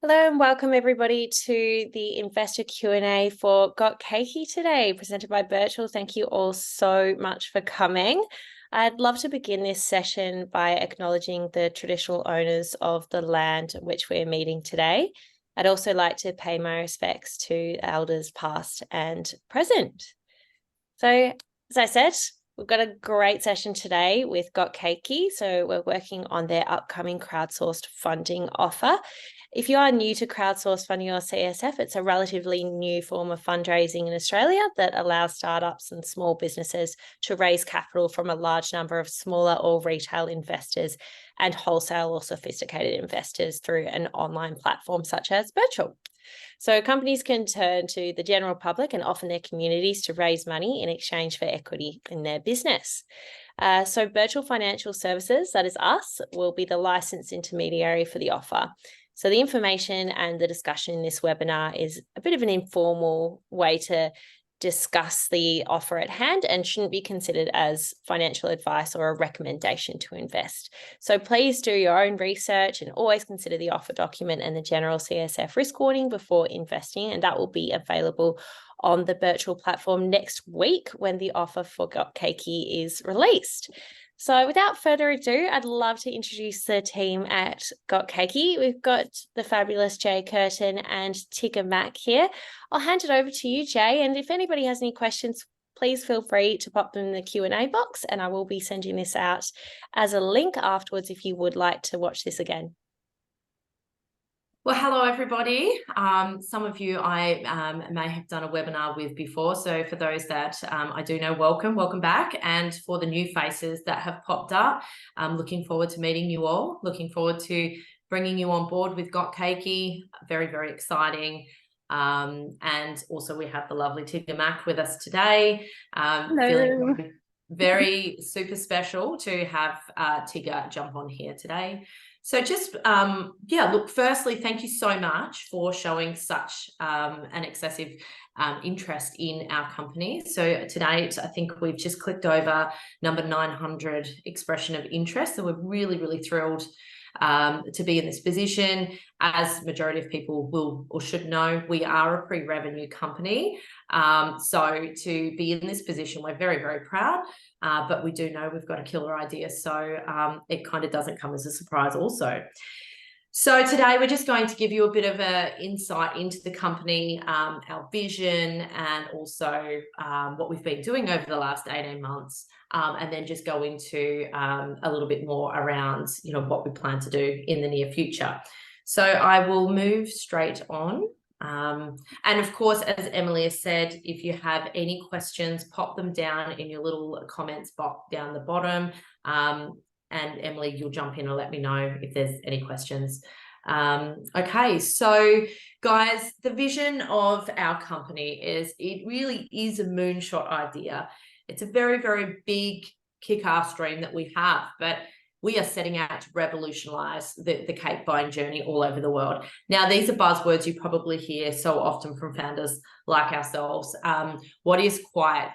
Hello and welcome everybody to the investor Q&A for Got Cakey today, presented by Birchal. Thank you all so much for coming. I'd love to begin this session by acknowledging the traditional owners of the land which we're meeting today. I'd also like to pay my respects to elders past and present. So, as I said, we've got a great session today with Got Cakey. So we're working on their upcoming crowdsourced funding offer. If you are new to crowdsourced funding or CSF, it's a relatively new form of fundraising in Australia that allows startups and small businesses to raise capital from a large number of smaller or retail investors and wholesale or sophisticated investors through an online platform such as Birchal. So companies can turn to the general public and often their communities to raise money in exchange for equity in their business. So Birchal Financial Services, that is us, will be the licensed intermediary for the offer. So the information and the discussion in this webinar is a bit of an informal way to discuss the offer at hand and shouldn't be considered as financial advice or a recommendation to invest. So please do your own research and always consider the offer document and the general CSF risk warning before investing, and that will be available on the Birchal platform next week when the offer for Got Cakey is released. So without further ado, I'd love to introduce the team at Got Cakey. We've got the fabulous Jay Curtin and Tigger Mack here. I'll hand it over to you, Jay. And if anybody has any questions, please feel free to pop them in the Q&A box, and I will be sending this out as a link afterwards if you would like to watch this again. Well, hello, everybody. Some of you I may have done a webinar with before. So for those that I do know, welcome back. And for the new faces that have popped up, I'm looking forward to meeting you all. Looking forward to bringing you on board with Got Cakey. Very, very exciting. And also we have the lovely Tigger Mack with us today. Feeling very super special to have Tigger jump on here today. So just, look, firstly, thank you so much for showing such an excessive interest in our company. So to date, I think we've just clicked over number 900 expression of interest. So we're really, really thrilled to be in this position. As majority of people will or should know, we are a pre-revenue company. So to be in this position, we're very, very proud. But we do know we've got a killer idea. So it kind of doesn't come as a surprise also. So today we're just going to give you a bit of an insight into the company, our vision, and also what we've been doing over the last 18 months. And then just go into a little bit more around, what we plan to do in the near future. So I will move straight on. And of course, as Emily has said, if you have any questions, pop them down in your little comments box down the bottom. And Emily, you'll jump in and let me know if there's any questions. Okay, so guys, the vision of our company is it really is a moonshot idea. It's a very, very big kick-ass dream that we have, but we are setting out to revolutionize the cake buying journey all over the world. Now, these are buzzwords you probably hear so often from founders like ourselves. What is quite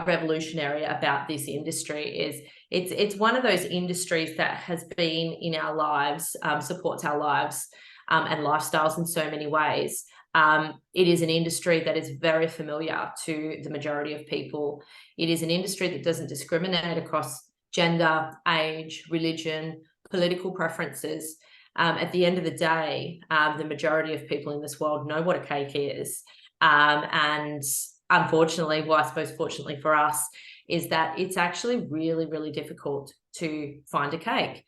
revolutionary about this industry is it's one of those industries that has been in our lives, supports our lives and lifestyles in so many ways. It is an industry that is very familiar to the majority of people. It is an industry that doesn't discriminate across gender, age, religion, political preferences. At the end of the day, the majority of people in this world know what a cake is. And unfortunately, well, I suppose fortunately for us, is that it's actually really, really difficult to find a cake.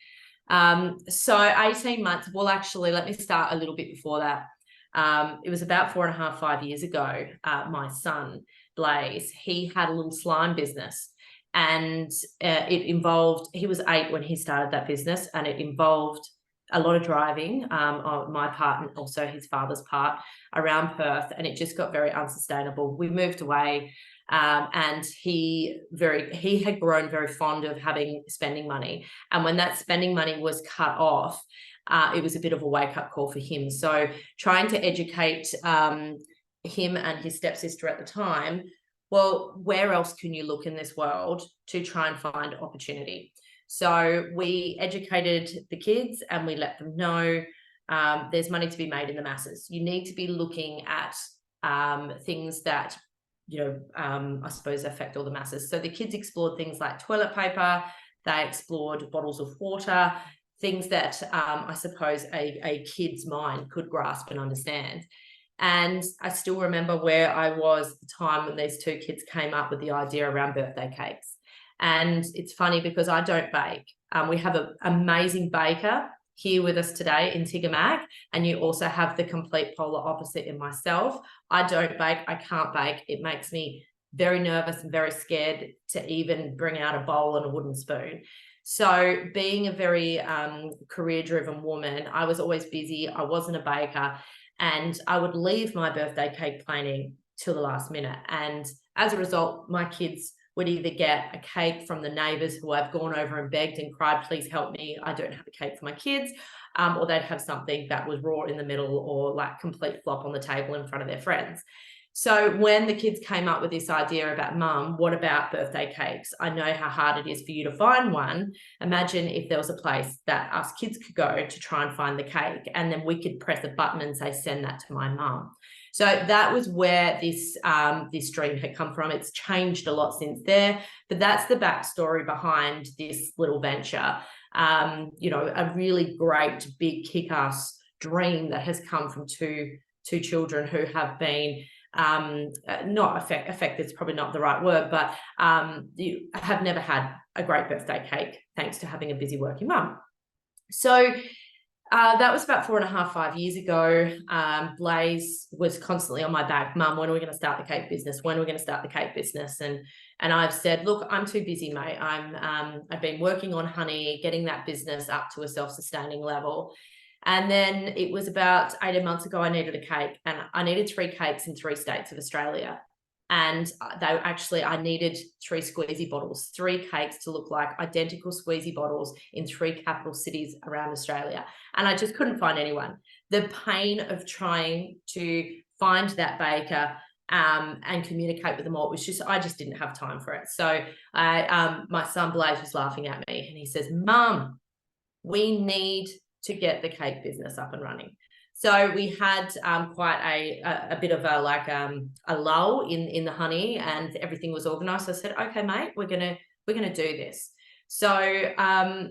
So 18 months, well, actually, let me start a little bit before that. It was about 4.5, 5 years ago, my son, Blaze, he had a little slime business. And it involved, he was 8 when he started that business, and it involved a lot of driving on my part and also his father's part around Perth, and it just got very unsustainable. We moved away, and he had grown very fond of having spending money. And when that spending money was cut off, it was a bit of a wake-up call for him. So trying to educate him and his stepsister at the time, well, where else can you look in this world to try and find opportunity? So we educated the kids and we let them know there's money to be made in the masses. You need to be looking at things that, I suppose affect all the masses. So the kids explored things like toilet paper, they explored bottles of water, things that I suppose a kid's mind could grasp and understand. And I still remember where I was at the time when these two kids came up with the idea around birthday cakes. And it's funny because I don't bake. We have an amazing baker here with us today in Tigamac, and you also have the complete polar opposite in myself. I don't bake. I can't bake. It makes me very nervous and very scared to even bring out a bowl and a wooden spoon. So being a very career-driven woman, I was always busy. I wasn't a baker, and I would leave my birthday cake planning till the last minute. And as a result, my kids would either get a cake from the neighbours who I've gone over and begged and cried, please help me, I don't have a cake for my kids, or they'd have something that was raw in the middle or like complete flop on the table in front of their friends. So when the kids came up with this idea about, Mum, what about birthday cakes? I know how hard it is for you to find one. Imagine if there was a place that us kids could go to try and find the cake, and then we could press a button and say, send that to my mum. So that was where this dream had come from. It's changed a lot since there, but that's the backstory behind this little venture. A really great, big, kick-ass dream that has come from two children who have been not affected, it's probably not the right word, but you have never had a great birthday cake thanks to having a busy working mum. So that was about 4.5, 5 years ago. Blaze was constantly on my back, Mum, when are we going to start the cake business? When are we going to start the cake business? And I've said, look, I'm too busy, mate. I've been working on honey, getting that business up to a self-sustaining level. And then it was about 18 months ago, I needed a cake, and I needed 3 cakes in 3 states of Australia. And I needed 3 squeezy bottles, 3 cakes to look like identical squeezy bottles in 3 capital cities around Australia. And I just couldn't find anyone. The pain of trying to find that baker and communicate with them all, I just didn't have time for it. So my son Blaze was laughing at me, and he says, Mum, we need to get the cake business up and running. So we had quite a bit of a lull in the honey, and everything was organised. So I said, okay, mate, we're gonna do this. So I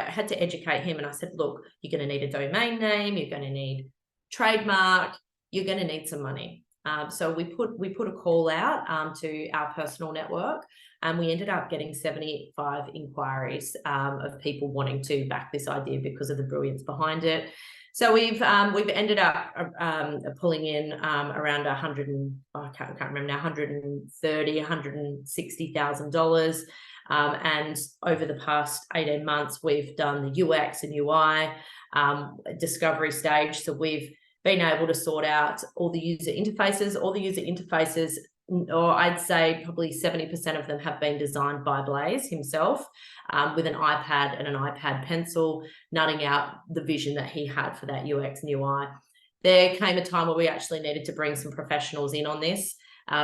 had to educate him, and I said, look, you're going to need a domain name, you're going to need trademark, you're going to need some money. So we put a call out to our personal network, and we ended up getting 75 inquiries of people wanting to back this idea because of the brilliance behind it. So we've ended up pulling in around $160,000. And over the past 18 months, we've done the UX and UI discovery stage. So we've been able to sort out all the user interfaces, or I'd say probably 70% of them have been designed by Blaze himself, with an iPad and an iPad pencil, nutting out the vision that he had for that UX and UI. There came a time where we actually needed to bring some professionals in on this.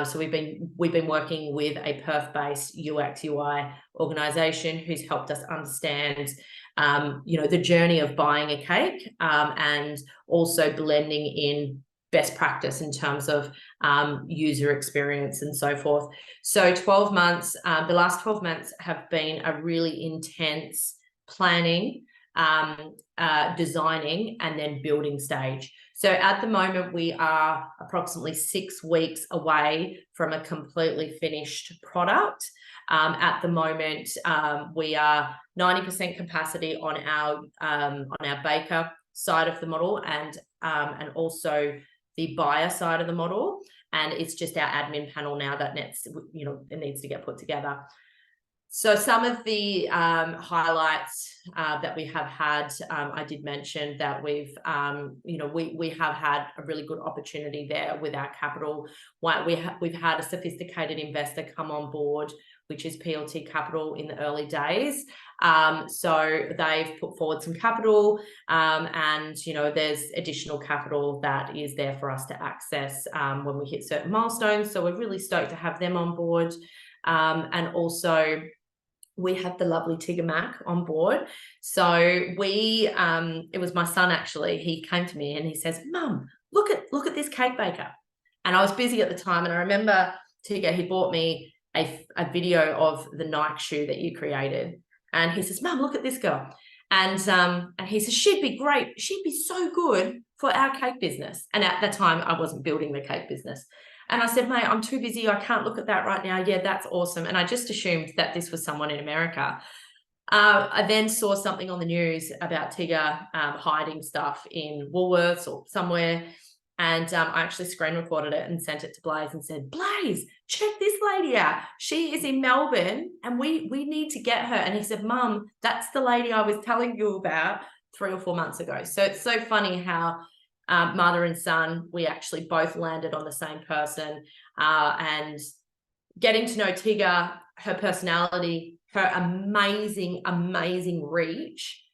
So we've been working with a Perth-based UX UI organisation who's helped us understand the journey of buying a cake, and also blending in best practice in terms of user experience and so forth. So 12 months, the last 12 months have been a really intense planning, designing, and then building stage. So at the moment, we are approximately 6 weeks away from a completely finished product. At the moment, we are 90% capacity on our baker side of the model, and also the buyer side of the model, and it's just our admin panel now that it needs to get put together. So some of the highlights that we have had, I did mention that we have had a really good opportunity there with our capital. We've had a sophisticated investor come on board, which is PLT Capital, in the early days. So they've put forward some capital, and there's additional capital that is there for us to access when we hit certain milestones. So we're really stoked to have them on board, and also we had the lovely Tigger Mac on board. So it was my son actually. He came to me and he says, "Mum, look at this cake baker." And I was busy at the time, and I remember Tigger, he bought me a video of the Nike shoe that you created, and he says, "Mum, look at this girl," and he says, "She'd be great. She'd be so good for our cake business." And at that time, I wasn't building the cake business. And I said, "Mate, I'm too busy. I can't look at that right now." "Yeah, that's awesome." And I just assumed that this was someone in America. I then saw something on the news about Tigger hiding stuff in Woolworths or somewhere. And I actually screen recorded it and sent it to Blaze and said, "Blaze, check this lady out. She is in Melbourne and we need to get her." And he said, "Mum, that's the lady I was telling you about 3 or 4 months ago." So it's so funny how mother and son, we actually both landed on the same person, and getting to know Tigger, her personality, her amazing reach.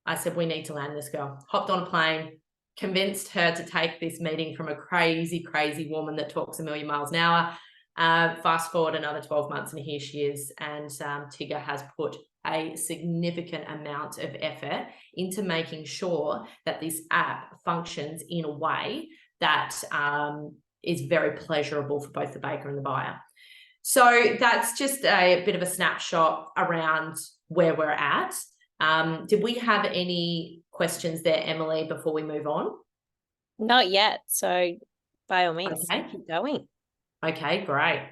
I said, we need to land this girl. Hopped on a plane, convinced her to take this meeting from a crazy woman that talks a million miles an hour. Fast forward another 12 months and here she is. And Tigger has put a significant amount of effort into making sure that this app functions in a way that is very pleasurable for both the baker and the buyer. So that's just a bit of a snapshot around where we're at. Did we have any questions there, Emily, before we move on? Not yet. So by all means, okay. Keep going. Okay, great.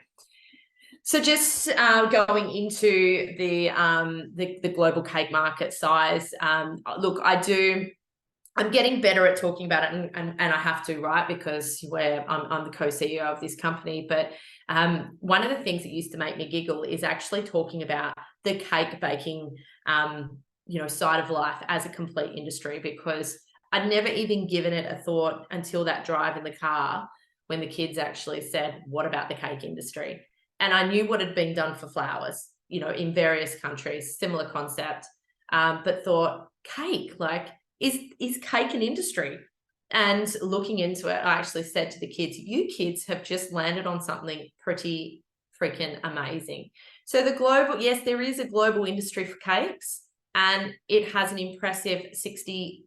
So just going into the global cake market size, look, I'm getting better at talking about it, and I have to, right? Because I'm the co-CEO of this company. But one of the things that used to make me giggle is actually talking about the cake baking, side of life as a complete industry, because I'd never even given it a thought until that drive in the car when the kids actually said, "What about the cake industry?" And I knew what had been done for flowers, in various countries, similar concept, but thought, cake, like, is cake an industry? And looking into it, I actually said to the kids, "You kids have just landed on something pretty freaking amazing." So yes, there is a global industry for cakes, and it has an impressive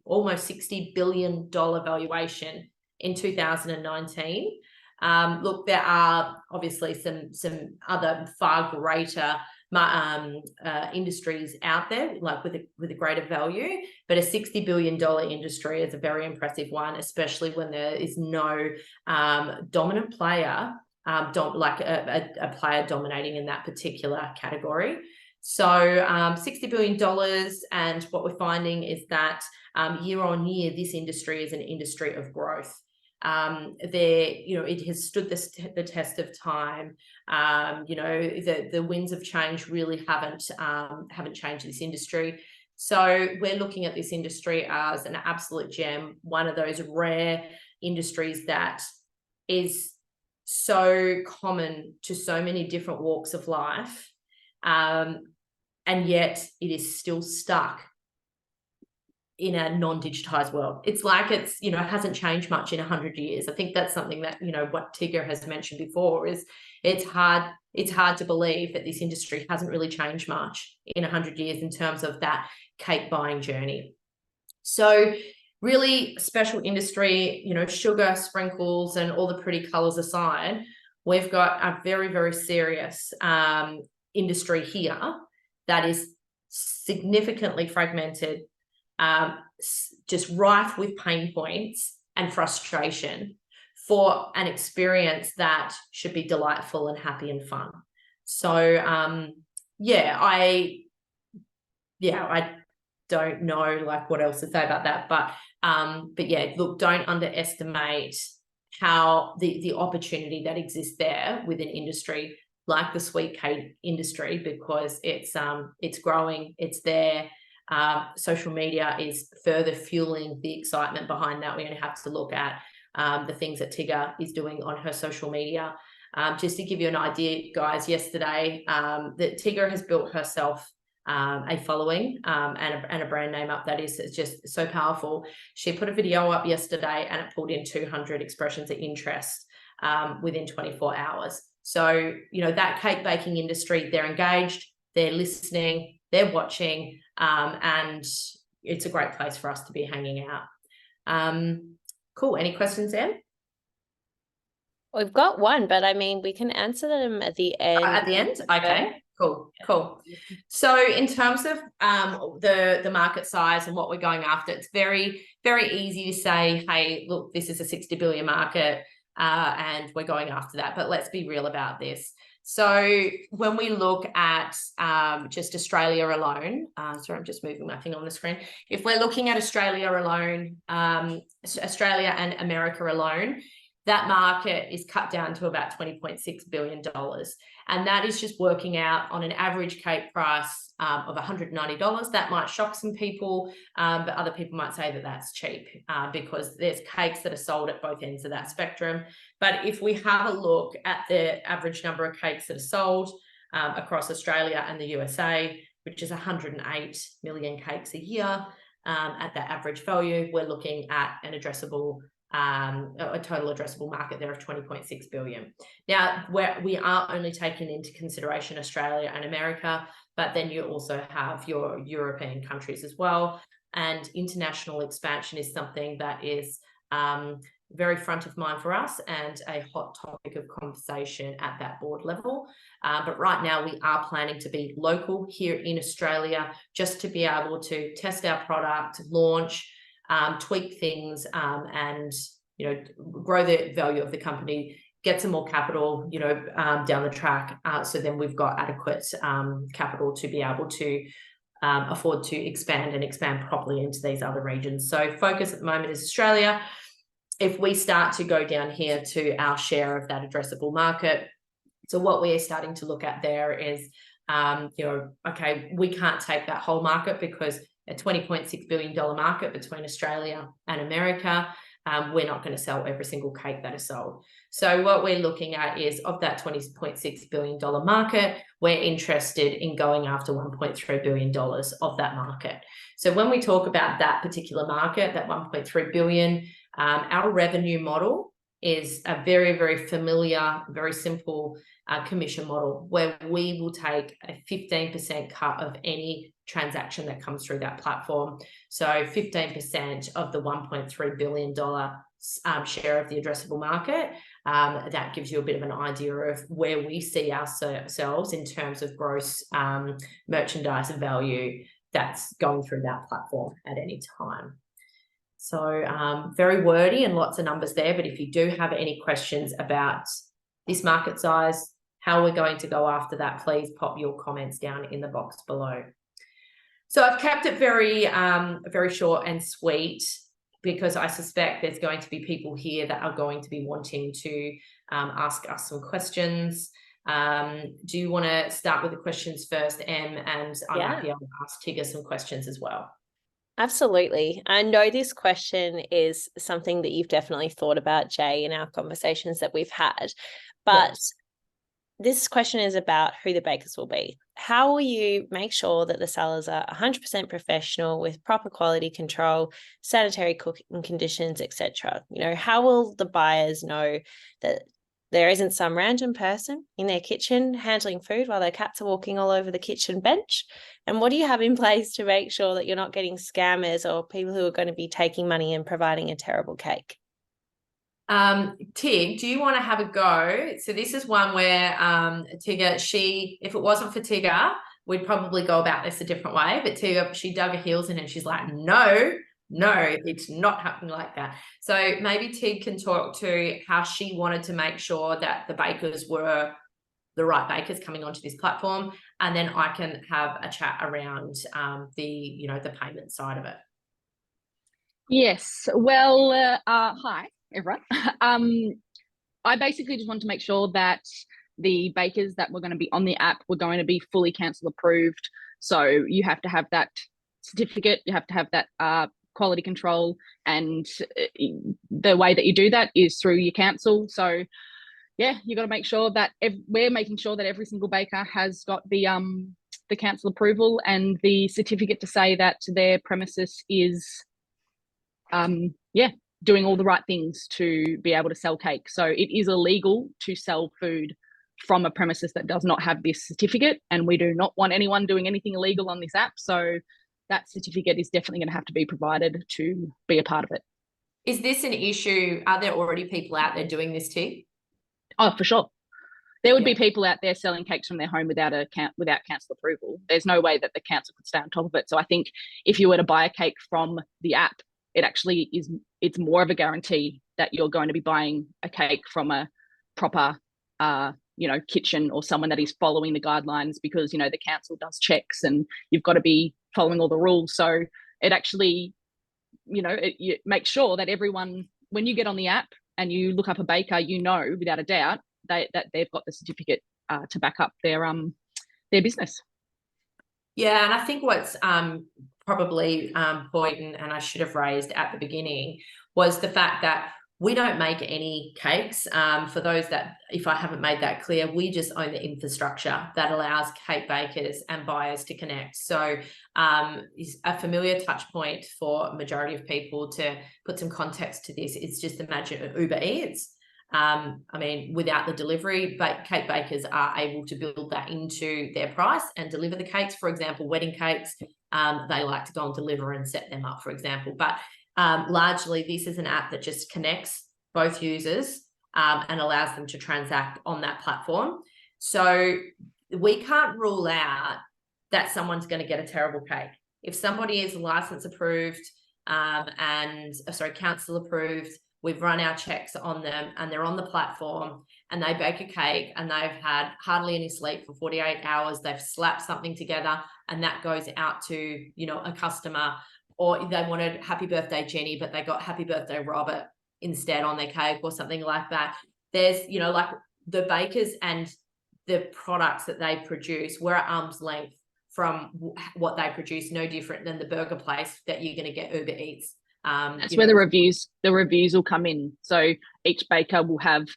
almost $60 billion valuation in 2019. Look, there are obviously some other far greater industries out there, like with a greater value, but a $60 billion industry is a very impressive one, especially when there is no dominant player, like a player dominating in that particular category. So $60 billion, and what we're finding is that year on year, this industry is an industry of growth. It has stood the test of time. The winds of change really haven't changed this industry. So we're looking at this industry as an absolute gem, one of those rare industries that is so common to so many different walks of life, and yet it is still stuck in a non-digitized world. It's like it hasn't changed much in 100 years. I think that's something that, what Tigger has mentioned before is it's hard to believe that this industry hasn't really changed much in 100 years in terms of that cake buying journey. So really special industry, sugar, sprinkles, and all the pretty colors aside, we've got a very, very serious industry here that is significantly fragmented, just rife with pain points and frustration for an experience that should be delightful and happy and fun. So I don't know like what else to say about that, but yeah, look, don't underestimate how the opportunity that exists there with an industry like the sweet cake industry, because it's growing, it's there. Social media is further fueling the excitement behind that. We only have to look at the things that Tigger is doing on her social media. Just to give you an idea, guys, yesterday that Tigger has built herself a following and a brand name up that is just so powerful. She put a video up yesterday and it pulled in 200 expressions of interest within 24 hours. So, that cake baking industry, they're engaged, they're listening, they're watching, and it's a great place for us to be hanging out. Cool. Any questions, Em? We've got one, but I mean, we can answer them at the end. At the end? Okay, cool. So in terms of the market size and what we're going after, it's very, very easy to say, hey, look, this is a 60 billion market and we're going after that. But let's be real about this. So when we look at just Australia alone, sorry, I'm just moving my thing on the screen. If we're looking at Australia alone, Australia and America alone, that market is cut down to about $20.6 billion. And that is just working out on an average cake price of $190. That might shock some people, but other people might say that that's cheap because there's cakes that are sold at both ends of that spectrum. But if we have a look at the average number of cakes that are sold across Australia and the USA, which is 108 million cakes a year at that average value, we're looking at an addressable a total addressable market there of 20.6 billion. Now, we are only taking into consideration Australia and America, but then you also have your European countries as well. And international expansion is something that is very front of mind for us and a hot topic of conversation at that board level. But right now we are planning to be local here in Australia, just to be able to test our product, launch, tweak things, and grow the value of the company, get some more capital down the track, so then we've got adequate capital to be able to afford to expand properly into these other regions. So focus at the moment is Australia. If we start to go down here to our share of that addressable market, so what we're starting to look at there is okay, we can't take that whole market because a $20.6 billion market between Australia and America, we're not going to sell every single cake that is sold. So what we're looking at is, of that $20.6 billion market, we're interested in going after $1.3 billion of that market. So when we talk about that particular market, that $1.3 billion, our revenue model is a very, very familiar, very simple commission model where we will take a 15% cut of any transaction that comes through that platform. So 15% of the $1.3 billion share of the addressable market. That gives you a bit of an idea of where we see ourselves in terms of gross merchandise value that's going through that platform at any time. So very wordy and lots of numbers there, but if you do have any questions about this market size, how we're going to go after that, please pop your comments down in the box below. So I've kept it very, very short and sweet because I suspect there's going to be people here that are going to be wanting to ask us some questions. Do you want to start with the questions first, Em? And I might be able to ask Tigger some questions as well. Absolutely. I know this question is something that you've definitely thought about, Jay, in our conversations that we've had, but this question is about who the bakers will be. How will you make sure that the sellers are 100% professional with proper quality control, sanitary cooking conditions, etc.? How will the buyers know that there isn't some random person in their kitchen handling food while their cats are walking all over the kitchen bench? And what do you have in place to make sure that you're not getting scammers or people who are going to be taking money and providing a terrible cake? Tig, do you want to have a go? So this is one where Tigger, if it wasn't for Tigger, we'd probably go about this a different way. But Tigger, she dug her heels in and she's like, no, it's not happening like that. So maybe Tig can talk to how she wanted to make sure that the bakers were the right bakers coming onto this platform, and then I can have a chat around the payment side of it. Yes. Well, hi everyone. I basically just want to make sure that the bakers that were going to be on the app were going to be fully council approved. So you have to have that certificate, you have to have that quality control, and the way that you do that is through your council. So yeah, you got to make sure that we're making sure that every single baker has got the council approval and the certificate to say that their premises is doing all the right things to be able to sell cake. So it is illegal to sell food from a premises that does not have this certificate, and we do not want anyone doing anything illegal on this app. So that certificate is definitely going to have to be provided to be a part of it. Is this an issue? Are there already people out there doing this too? Oh, for sure. There would be people out there selling cakes from their home without council approval. There's no way that the council could stay on top of it. So I think if you were to buy a cake from the app, it's more of a guarantee that you're going to be buying a cake from a proper kitchen or someone that is following the guidelines, because the council does checks and you've got to be following all the rules. So it actually it makes sure that everyone, when you get on the app and you look up a baker, without a doubt that they've got the certificate to back up their business. Yeah, and I think what's probably important, and I should have raised at the beginning, was the fact that we don't make any cakes. For those that, if I haven't made that clear, we just own the infrastructure that allows cake bakers and buyers to connect. So is a familiar touch point for a majority of people. To put some context to this, it's just imagine Uber Eats. Without the delivery, cake bakers are able to build that into their price and deliver the cakes. For example, wedding cakes, they like to go and deliver and set them up, for example. But largely, this is an app that just connects both users and allows them to transact on that platform. So we can't rule out that someone's going to get a terrible cake. If somebody is license approved council approved, we've run our checks on them and they're on the platform and they bake a cake and they've had hardly any sleep for 48 hours, they've slapped something together and that goes out to, a customer, or they wanted happy birthday Jenny, but they got happy birthday Robert instead on their cake or something like that. There's, like the bakers and the products that they produce, we're at arm's length from what they produce, no different than the burger place that you're going to get Uber Eats. That's where the reviews will come in. So each baker will have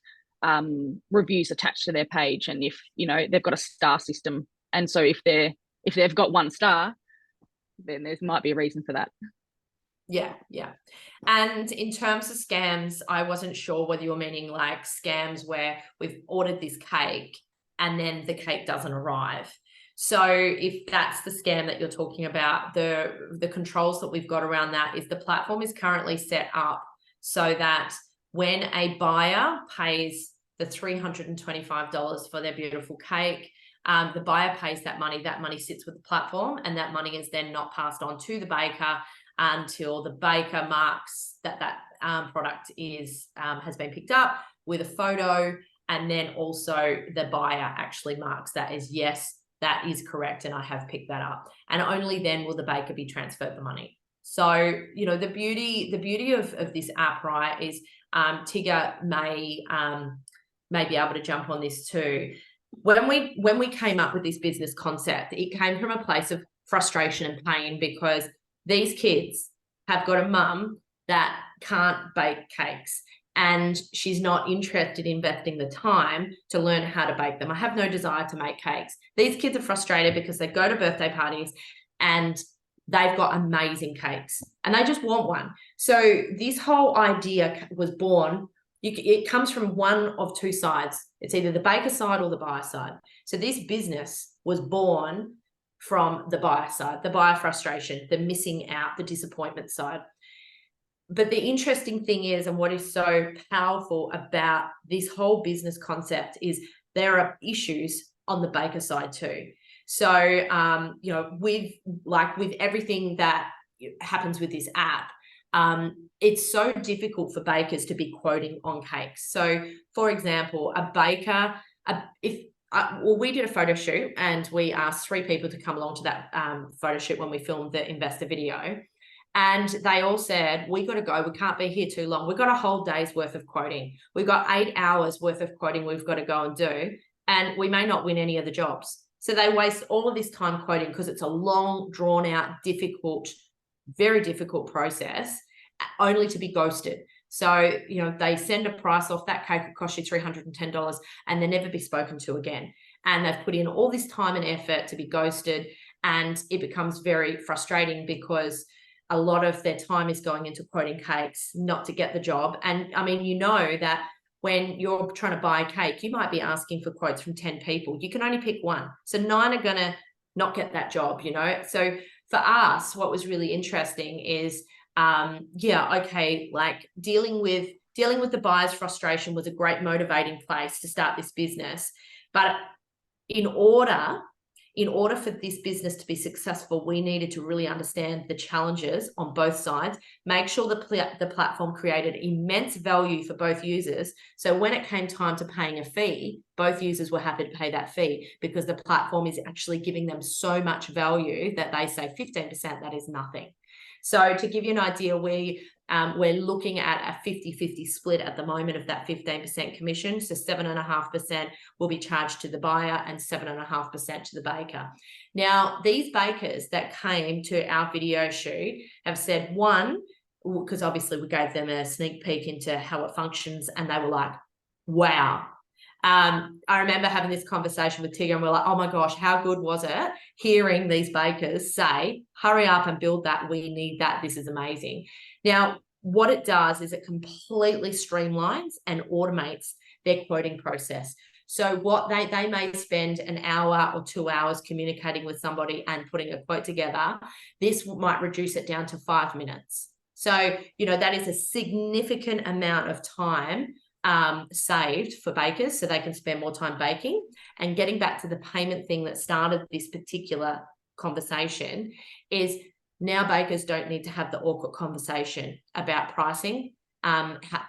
reviews attached to their page, and if they've got a star system, and so if they've got 1 star, then there might be a reason for that. Yeah. And in terms of scams, I wasn't sure whether you were meaning like scams where we've ordered this cake and then the cake doesn't arrive. So if that's the scam that you're talking about, the controls that we've got around that is the platform is currently set up so that when a buyer pays the $325 for their beautiful cake, the buyer pays that money sits with the platform, and that money is then not passed on to the baker until the baker marks that product has been picked up with a photo, and then also the buyer actually marks that as yes, that is correct, and I have picked that up. And only then will the baker be transferred the money. So, the beauty of this app, right, is Tigger may be able to jump on this too. When we came up with this business concept, it came from a place of frustration and pain because these kids have got a mum that can't bake cakes. And she's not interested in investing the time to learn how to bake them. I have no desire to make cakes. These kids are frustrated because they go to birthday parties and they've got amazing cakes and they just want one. So this whole idea was born. It comes from one of two sides. It's either the baker side or the buyer side. So this business was born from the buyer side, the buyer frustration, the missing out, the disappointment side. But the interesting thing is, and what is so powerful about this whole business concept is there are issues on the baker side too. So, with everything that happens with this app, it's so difficult for bakers to be quoting on cakes. So, for example, a baker, we did a photo shoot and we asked 3 people to come along to that photo shoot when we filmed the investor video. And they all said, we got to go. We can't be here too long. We've got a whole day's worth of quoting. We've got 8 hours worth of quoting we've got to go and do. And we may not win any of the jobs. So they waste all of this time quoting because it's a long, drawn out, difficult, very difficult process, only to be ghosted. So, they send a price off, that cake will cost you $310 and they'll never be spoken to again. And they've put in all this time and effort to be ghosted. And it becomes very frustrating because a lot of their time is going into quoting cakes, not to get the job. And I mean, that when you're trying to buy a cake, you might be asking for quotes from 10 people. You can only pick one. So 9 are going to not get that job, you know? So for us, what was really interesting is, like dealing with the buyer's frustration was a great motivating place to start this business. But in order for this business to be successful, we needed to really understand the challenges on both sides, make sure the platform created immense value for both users. So when it came time to paying a fee, both users were happy to pay that fee because the platform is actually giving them so much value that they say 15%, that is nothing. So to give you an idea, we're looking at a 50-50 split at the moment of that 15% commission. So 7.5% will be charged to the buyer and 7.5% to the baker. Now, these bakers that came to our video shoot have said, one, because obviously we gave them a sneak peek into how it functions, and they were like, wow. I remember having this conversation with Tigger and we're like, oh my gosh, how good was it hearing these bakers say, hurry up and build that, we need that, this is amazing. Now, what it does is it completely streamlines and automates their quoting process. So what they may spend an hour or 2 hours communicating with somebody and putting a quote together, this might reduce it down to 5 minutes. So, you know, that is a significant amount of time saved for bakers, so they can spend more time baking. And getting back to the payment thing that started this particular conversation is now bakers don't need to have the awkward conversation about pricing,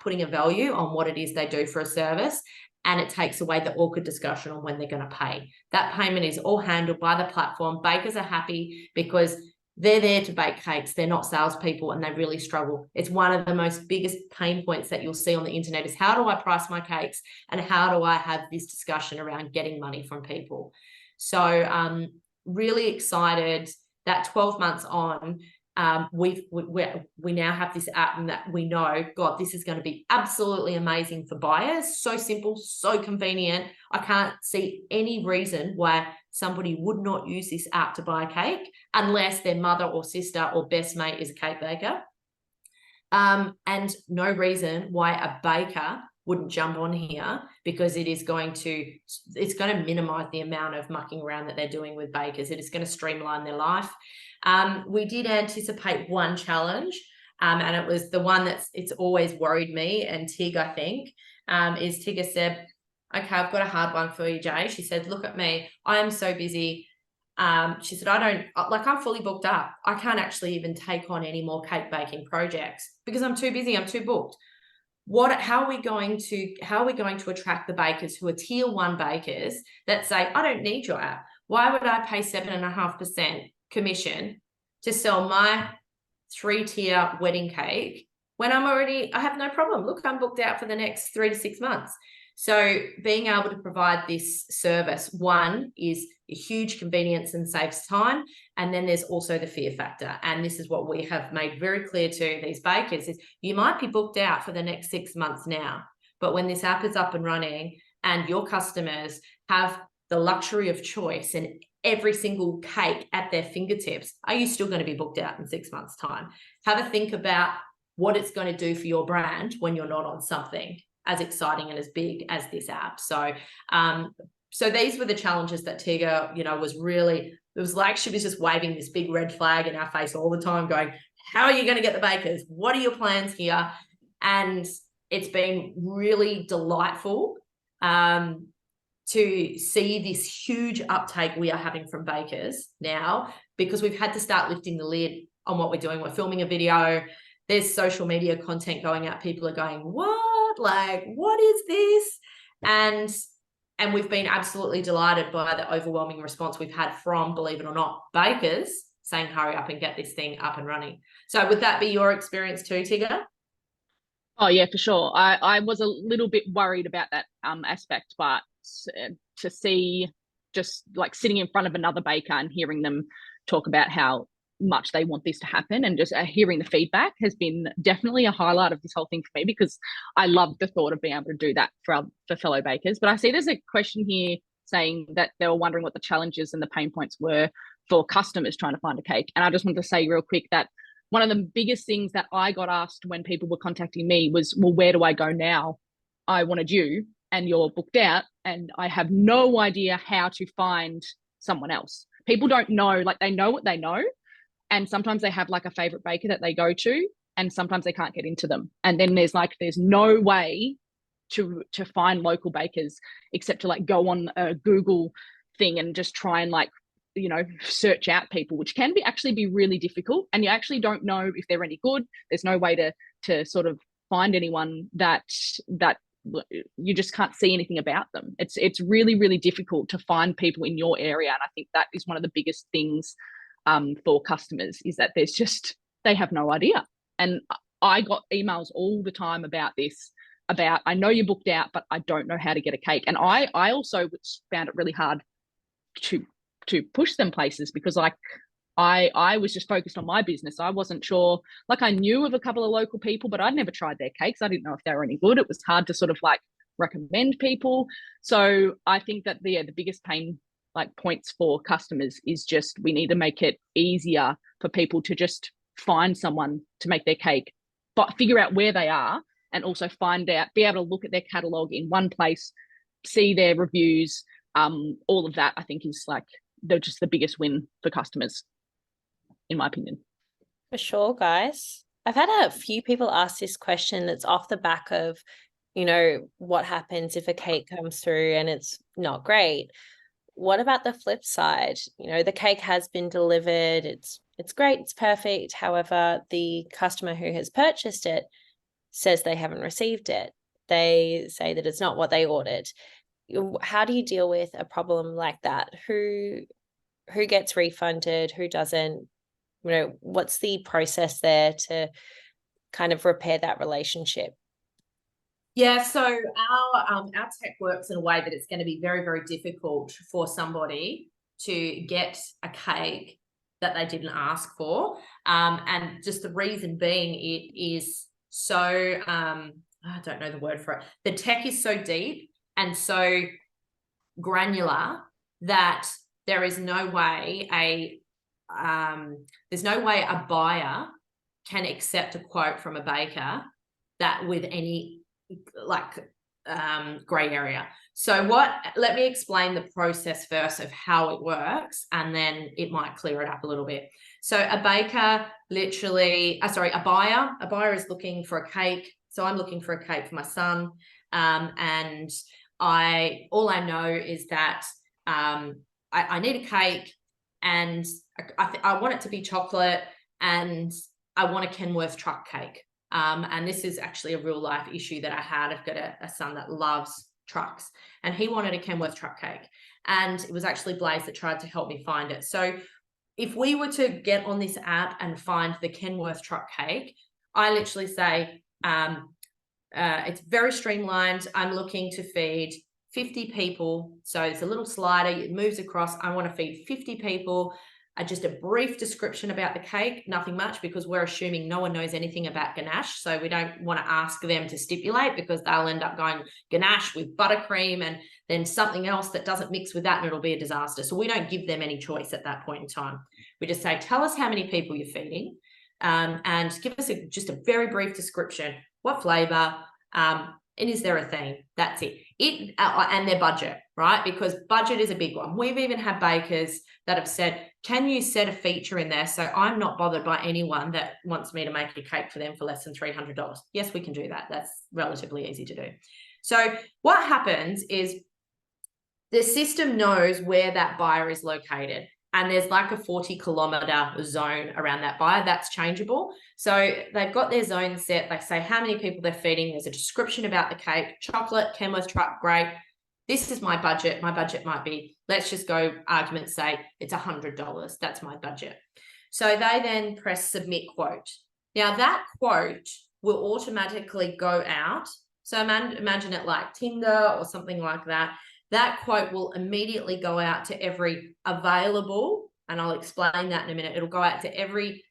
putting a value on what it is they do for a service, and it takes away the awkward discussion on when they're going to pay. That payment is all handled by the platform. Bakers are happy because they're there to bake cakes. They're not salespeople, and they really struggle. It's one of the most biggest pain points that you'll see on the internet is, how do I price my cakes and how do I have this discussion around getting money from people? So really excited that 12 months on, we now have this app, and that we know, God, this is going to be absolutely amazing for buyers. So simple, so convenient. I can't see any reason why somebody would not use this app to buy a cake unless their mother or sister or best mate is a cake baker. And no reason why a baker wouldn't jump on here, because it's going to minimize the amount of mucking around that they're doing with bakers. It is going to streamline their life. We did anticipate one challenge, and it was the one it's always worried me and Tig, I think, is Tigger said, okay, I've got a hard one for you, Jay. She said, look at me, I am so busy. She said, I'm fully booked up. I can't actually even take on any more cake baking projects because I'm too busy, I'm too booked. How are we going to attract the bakers who are tier 1 bakers that say, I don't need your app. Why would I pay 7.5% commission to sell my 3-tier wedding cake when I have no problem? Look, I'm booked out for the next 3 to 6 months. So being able to provide this service, one, is a huge convenience and saves time. And then there's also the fear factor. And this is what we have made very clear to these bakers is, you might be booked out for the next 6 months now, but when this app is up and running and your customers have the luxury of choice and every single cake at their fingertips, are you still going to be booked out in 6 months' time? Have a think about what it's going to do for your brand when you're not on something as exciting and as big as this app. So these were the challenges that Tigger, it was like she was just waving this big red flag in our face all the time going, how are you going to get the bakers? What are your plans here? And it's been really delightful to see this huge uptake we are having from bakers now, because we've had to start lifting the lid on what we're doing. We're filming a video. There's social media content going out. People are going, what? Like, what is this? And we've been absolutely delighted by the overwhelming response we've had from, believe it or not, bakers saying, hurry up and get this thing up and running. So would that be your experience too, Tigger? Oh yeah, for sure. I was a little bit worried about that aspect, but to see just like sitting in front of another baker and hearing them talk about how much they want this to happen, and just hearing the feedback has been definitely a highlight of this whole thing for me, because I love the thought of being able to do that for fellow bakers. But I see there's a question here saying that they were wondering what the challenges and the pain points were for customers trying to find a cake. And I just want to say real quick that one of the biggest things that I got asked when people were contacting me was, well, where do I go now? I wanted you and you're booked out, and I have no idea how to find someone else. People don't know, like they know what they know. And sometimes they have like a favorite baker that they go to, and sometimes they can't get into them. And then there's no way to find local bakers except to like go on a Google thing and just try and like, search out people, which can actually be really difficult. And you actually don't know if they're any good. There's no way to sort of find anyone that you just can't see anything about them. It's really, really difficult to find people in your area. And I think that is one of the biggest things for customers, is that they have no idea. And I got emails all the time about this, about, I know you're booked out, but I don't know how to get a cake. And I also found it really hard to push them places, because like I was just focused on my business. I wasn't sure, like I knew of a couple of local people, but I'd never tried their cakes. I didn't know if they were any good. It was hard to sort of like recommend people. So I think that the biggest pain like points for customers is just, we need to make it easier for people to just find someone to make their cake, but figure out where they are, and also be able to look at their catalog in one place, see their reviews. All of that I think is like just the biggest win for customers, in my opinion. For sure, guys. I've had a few people ask this question that's off the back of, what happens if a cake comes through and it's not great? What about the flip side? The cake has been delivered, it's great, it's perfect. However, the customer who has purchased it says they haven't received it. They say that it's not what they ordered. How do you deal with a problem like that? Who gets refunded? Who doesn't? What's the process there to kind of repair that relationship? Yeah, so our tech works in a way that it's going to be very, very difficult for somebody to get a cake that they didn't ask for. And just the reason being, it is so, I don't know the word for it. The tech is so deep and so granular that there is no way a buyer can accept a quote from a baker that with any gray area. So let me explain the process first of how it works, and then it might clear it up a little bit. So a buyer is looking for a cake. So I'm looking for a cake for my son. And all I know is that I need a cake, and I want it to be chocolate, and I want a Kenworth truck cake. And this is actually a real life issue that I had. I've got a son that loves trucks, and he wanted a Kenworth truck cake. And it was actually Blaze that tried to help me find it. So if we were to get on this app and find the Kenworth truck cake, I literally say, it's very streamlined. I'm looking to feed 50 people. So it's a little slider, it moves across. I want to feed 50 people. Just a brief description about the cake, nothing much, because we're assuming no one knows anything about ganache. So we don't want to ask them to stipulate, because they'll end up going ganache with buttercream and then something else that doesn't mix with that, and it'll be a disaster. So we don't give them any choice at that point in time. We just say, tell us how many people you're feeding, and give us just a very brief description. What flavor? And is there a theme? That's it. And their budget, right? Because budget is a big one. We've even had bakers that have said, can you set a feature in there so I'm not bothered by anyone that wants me to make a cake for them for less than $300? Yes, we can do that. That's relatively easy to do. So what happens is the system knows where that buyer is located. And there's like a 40-kilometer zone around that buyer that's changeable. So they've got their zone set. They say how many people they're feeding. There's a description about the cake, chocolate, Kenworth truck, great. This is my budget. My budget might be, let's just go argument, say it's $100. That's my budget. So they then press submit quote. Now that quote will automatically go out. So imagine it like Tinder or something like that. That quote will immediately go out to every available, and I'll explain that in a minute. It'll go out to every.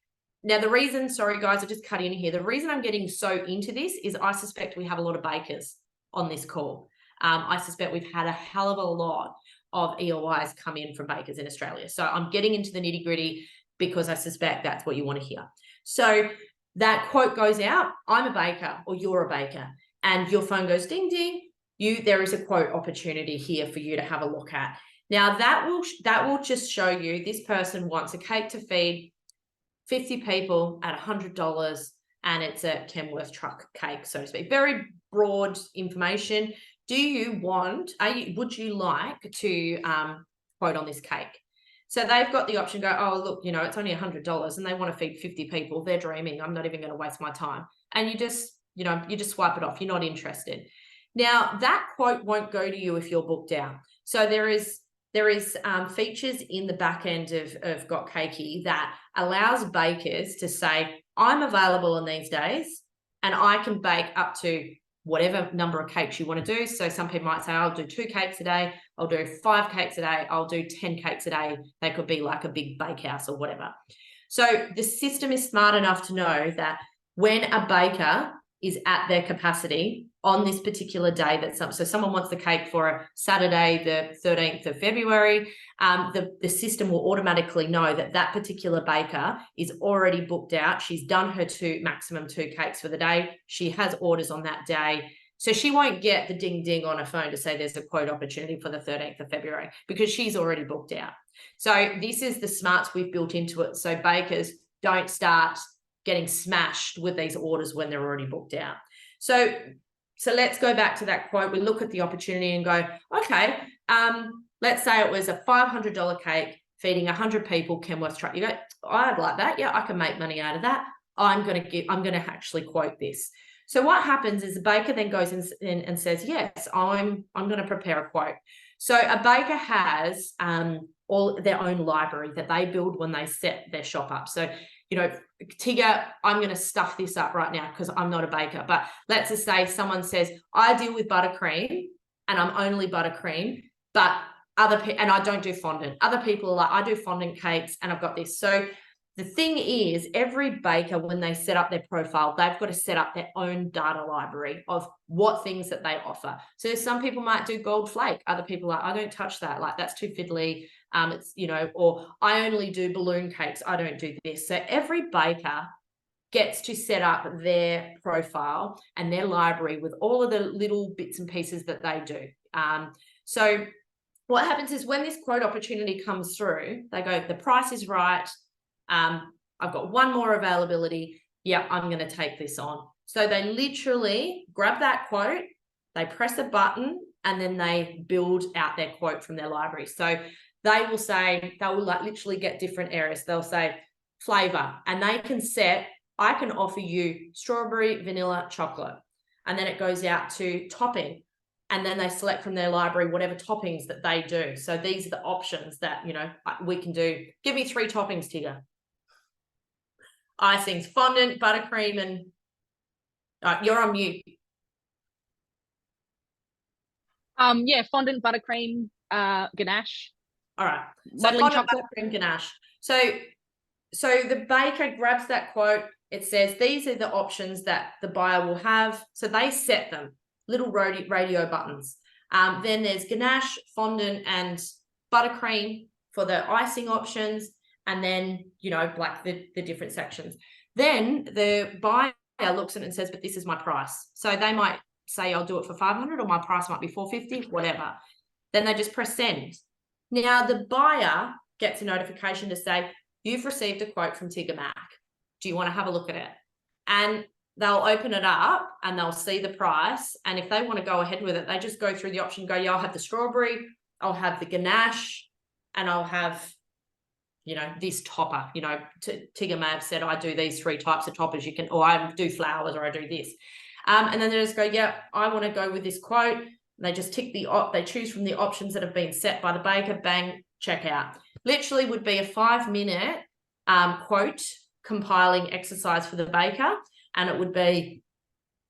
Now, the reason, sorry guys, I just cut in here. The reason I'm getting so into this is I suspect we have a lot of bakers on this call. I suspect we've had a hell of a lot of EOIs come in from bakers in Australia. So I'm getting into the nitty gritty because I suspect that's what you want to hear. So that quote goes out. I'm a baker or you're a baker. and your phone goes ding, ding, there is a quote opportunity here for you to have a look at. Now that will just show you this person wants a cake to feed 50 people at $100, and it's a Kenworth truck cake, so to speak. Very broad information. Would you like to quote on this cake? So they've got the option, go, oh, look, it's only $100 and they want to feed 50 people. They're dreaming. I'm not even going to waste my time. And you just swipe it off. You're not interested. Now that quote won't go to you if you're booked out. So there is features in the back end of Got Cakey that allows bakers to say, I'm available on these days and I can bake up to whatever number of cakes you want to do. So some people might say, I'll do 2 cakes a day, I'll do 5 cakes a day, I'll do 10 cakes a day. They could be like a big bakehouse or whatever. So the system is smart enough to know that when a baker is at their capacity on this particular day, so someone wants the cake for a Saturday, the 13th of February, the system will automatically know that that particular baker is already booked out. She's done her maximum 2 cakes for the day. She has orders on that day. So she won't get the ding ding on her phone to say there's a quote opportunity for the 13th of February because she's already booked out. So this is the smarts we've built into it. So bakers don't start getting smashed with these orders when they're already booked out. So let's go back to that quote. We look at the opportunity and go, okay, let's say it was a $500 cake feeding 100 people, Kenworth truck. You go, I'd like that. Yeah, I can make money out of that. I'm going to actually quote this. So what happens is the baker then goes in and says, yes, I'm going to prepare a quote. So a baker has all their own library that they build when they set their shop up. So, Tigger, I'm going to stuff this up right now because I'm not a baker. But let's just say someone says, I deal with buttercream and I'm only buttercream, but and I don't do fondant. Other people are like, I do fondant cakes and I've got this. So the thing is, every baker, when they set up their profile, they've got to set up their own data library of what things that they offer. So some people might do gold flake. Other people are like, I don't touch that. Like, that's too fiddly. It's, or I only do balloon cakes. I don't do this. So every baker gets to set up their profile and their library with all of the little bits and pieces that they do. So what happens is when this quote opportunity comes through, they go, the price is right. I've got one more availability. Yeah, I'm going to take this on. So they literally grab that quote, they press a button, and then they build out their quote from their library. So they will like literally get different areas. They'll say flavor, and they can set, I can offer you strawberry, vanilla, chocolate. And then it goes out to topping. And then they select from their library whatever toppings that they do. So these are the options that, we can do. Give me 3 toppings, Tigger. Icings, fondant, buttercream, and you're on mute. Yeah, fondant, buttercream, ganache. All right. So fondant, chocolate, buttercream, ganache. So the baker grabs that quote. It says these are the options that the buyer will have. So they set them, little radio buttons. Then there's ganache, fondant, and buttercream for the icing options. And then, like the different sections. Then the buyer looks at it and says, but this is my price. So they might say, I'll do it for $500 or my price might be $450, whatever. Then they just press send. Now the buyer gets a notification to say, you've received a quote from Tigger Mac. Do you want to have a look at it? And they'll open it up and they'll see the price. And if they want to go ahead with it, they just go through the option, go, yeah, I'll have the strawberry, I'll have the ganache, and I'll have, this topper. Tigger may have said, I do these 3 types of toppers. You can, or I do flowers, or I do this. And then they just go, yeah, I want to go with this quote. And they just tick they choose from the options that have been set by the baker, bang, check out. Literally would be a 5-minute quote compiling exercise for the baker. And it would be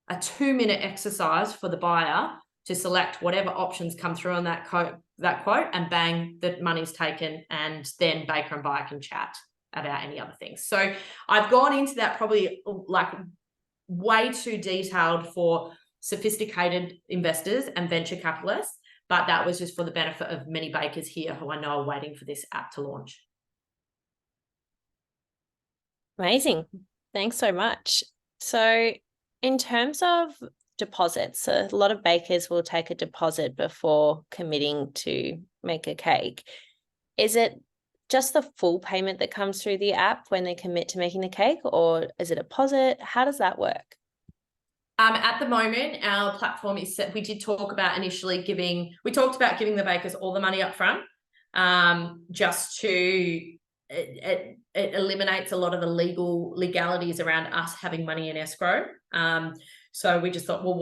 a 2-minute exercise for the buyer to select whatever options come through on that quote, and bang, the money's taken, and then baker and buyer can chat about any other things. So I've gone into that probably like way too detailed for sophisticated investors and venture capitalists, but that was just for the benefit of many bakers here who I know are waiting for this app to launch. Amazing. Thanks so much. So in terms of deposits. So a lot of bakers will take a deposit before committing to make a cake. Is it just the full payment that comes through the app when they commit to making the cake, or is it a deposit? How does that work? At the moment, our platform is set. We did talk about initially giving the bakers all the money up front, just to, it eliminates a lot of the legalities around us having money in escrow. So we just thought, well,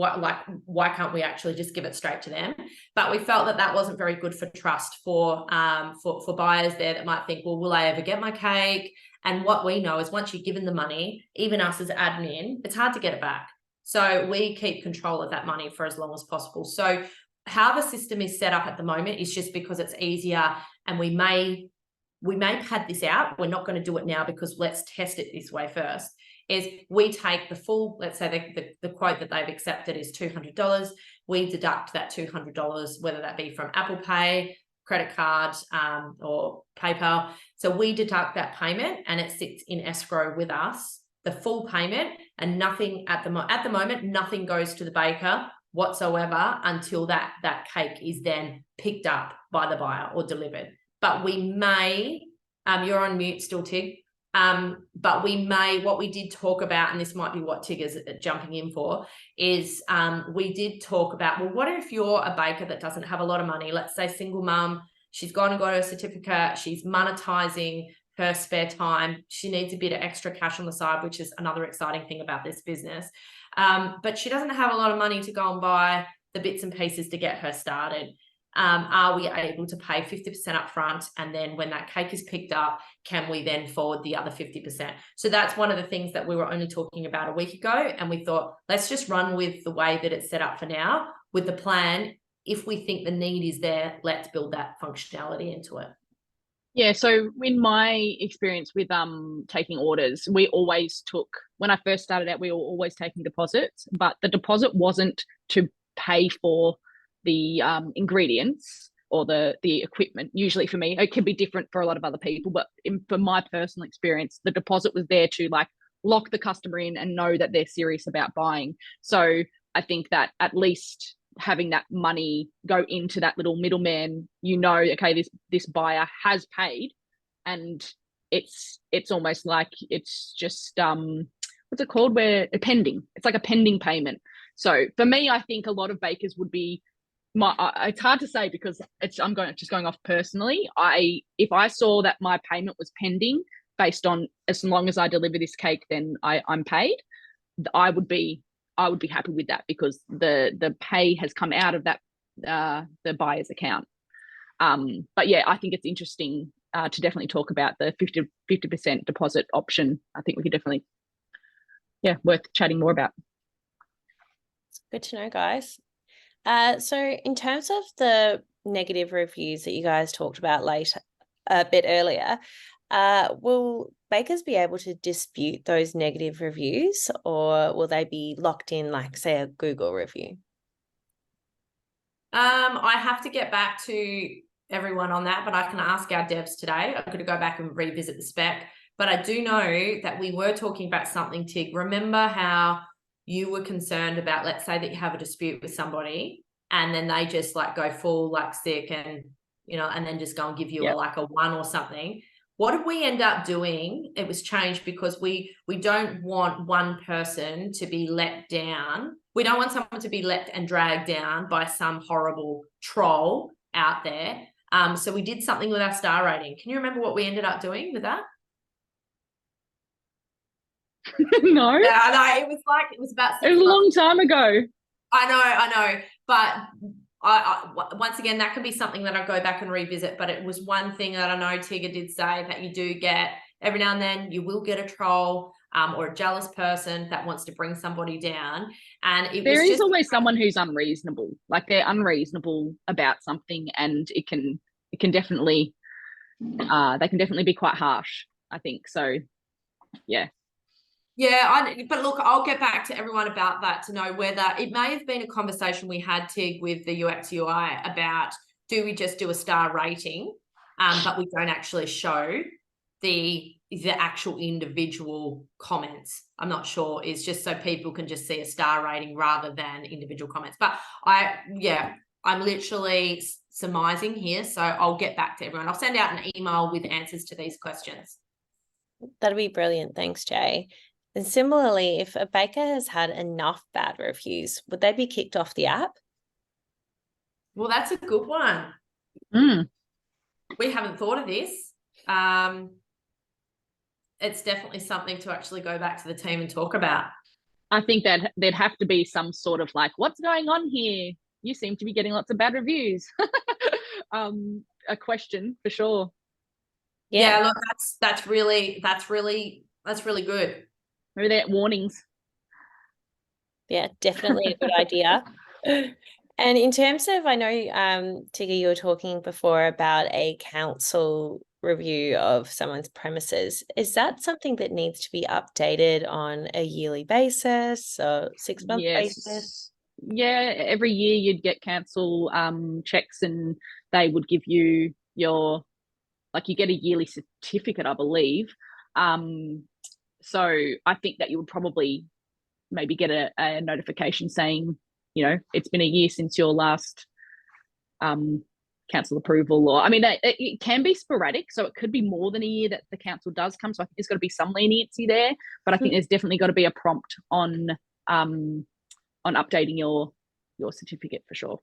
why can't we actually just give it straight to them? But we felt that wasn't very good for trust for buyers there that might think, well, will I ever get my cake? And what we know is once you're given the money, even us as admin, it's hard to get it back. So we keep control of that money for as long as possible. So how the system is set up at the moment is just because it's easier, and we may pad this out. We're not going to do it now because let's test it this way first. Is we take the full, let's say the quote that they've accepted is $200. We deduct that $200, whether that be from Apple Pay, credit card, or PayPal. So we deduct that payment and it sits in escrow with us, the full payment, and nothing at the moment, nothing goes to the baker whatsoever until that cake is then picked up by the buyer or delivered. But we may, you're on mute still, Tig. But what we did talk about, and this might be what Tig is jumping in for, is we did talk about, well, what if you're a baker that doesn't have a lot of money, let's say single mum, she's gone and got her certificate, she's monetizing her spare time, she needs a bit of extra cash on the side, which is another exciting thing about this business. But she doesn't have a lot of money to go and buy the bits and pieces to get her started. Are we able to pay 50% up front? And then when that cake is picked up, can we then forward the other 50%? So that's one of the things that we were only talking about a week ago. And we thought, let's just run with the way that it's set up for now with the plan. If we think the need is there, let's build that functionality into it. Yeah, so in my experience with taking orders, we always took, when I first started out, we were always taking deposits, but the deposit wasn't to pay for the ingredients or the equipment. Usually for me, it can be different for a lot of other people, but for my personal experience, the deposit was there to like lock the customer in and know that they're serious about buying. So I think that at least having that money go into that little middleman, okay, this buyer has paid, and it's almost like it's just what's it called, where pending, it's like a pending payment. So for me, I think a lot of bakers would be, it's hard to say because I'm going off personally. If I saw that my payment was pending based on as long as I deliver this cake, then I'm paid, I would be happy with that because the pay has come out of that the buyer's account. But yeah, I think it's interesting to definitely talk about the 50% deposit option. I think we could definitely, worth chatting more about. Good to know, guys. So in terms of the negative reviews that you guys talked about a bit earlier, will bakers be able to dispute those negative reviews, or will they be locked in, like say a Google review? I have to get back to everyone on that, but I can ask our devs today. I'm going to go back and revisit the spec, but I do know that we were talking about something, Tig. Remember how you were concerned about, let's say that you have a dispute with somebody and then they just like go full like sick and, and then just go and give you a 1 or something. What did we end up doing? It was changed because we don't want one person to be let down. We don't want someone to be let and dragged down by some horrible troll out there. So we did something with our star rating. Can you remember what we ended up doing with that? No. Yeah, no, it was about 6 months. It was a long time ago. I know. But I once again, that can be something that I go back and revisit. But it was one thing that I know Tigger did say that you do get every now and then. You will get a troll or a jealous person that wants to bring somebody down, and there is always someone who's unreasonable. Like they're unreasonable about something, and it can definitely they can definitely be quite harsh, I think. So yeah. Yeah, but look, I'll get back to everyone about that to know whether it may have been a conversation we had, Tig, with the UX UI about, do we just do a star rating, but we don't actually show the the actual individual comments. I'm not sure, is just so people can just see a star rating rather than individual comments. But I'm literally surmising here, so I'll get back to everyone. I'll send out an email with answers to these questions. That'd be brilliant. Thanks, Jay. And similarly, if a baker has had enough bad reviews, would they be kicked off the app? Well, that's a good one. We haven't thought of this. It's definitely something to actually go back to the team and talk about. I think that there'd have to be some sort of like, what's going on here? You seem to be getting lots of bad reviews. A question for sure. Yeah, look, that's really good. Maybe they're warnings. Yeah, definitely a good idea. And in terms of, I know, Tigger, you were talking before about a council review of someone's premises. Is that something that needs to be updated on a yearly basis or 6-month basis? Yeah, every year you'd get council checks, and they would give you your, like, you get a yearly certificate, I believe. So I think that you would probably maybe get a notification saying, you know, it's been a year since your last council approval. Or, I mean, it can be sporadic, so it could be more than a year that the council does come. So I think there's got to be some leniency there, but I think there's definitely got to be a prompt on updating your certificate for sure.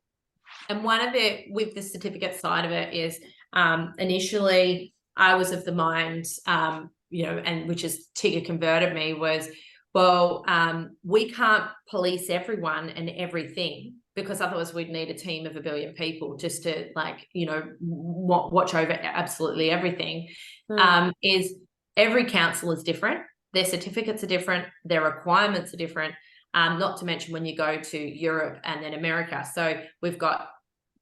And one of it with the certificate side of it is initially I was of the mind, and which is Tigger converted me, was, well, we can't police everyone and everything, because otherwise we'd need a team of 1 billion people just to, like, watch over absolutely everything. Is every council is different. Their certificates are different. Their requirements are different. Not to mention when you go to Europe and then America. So we've got,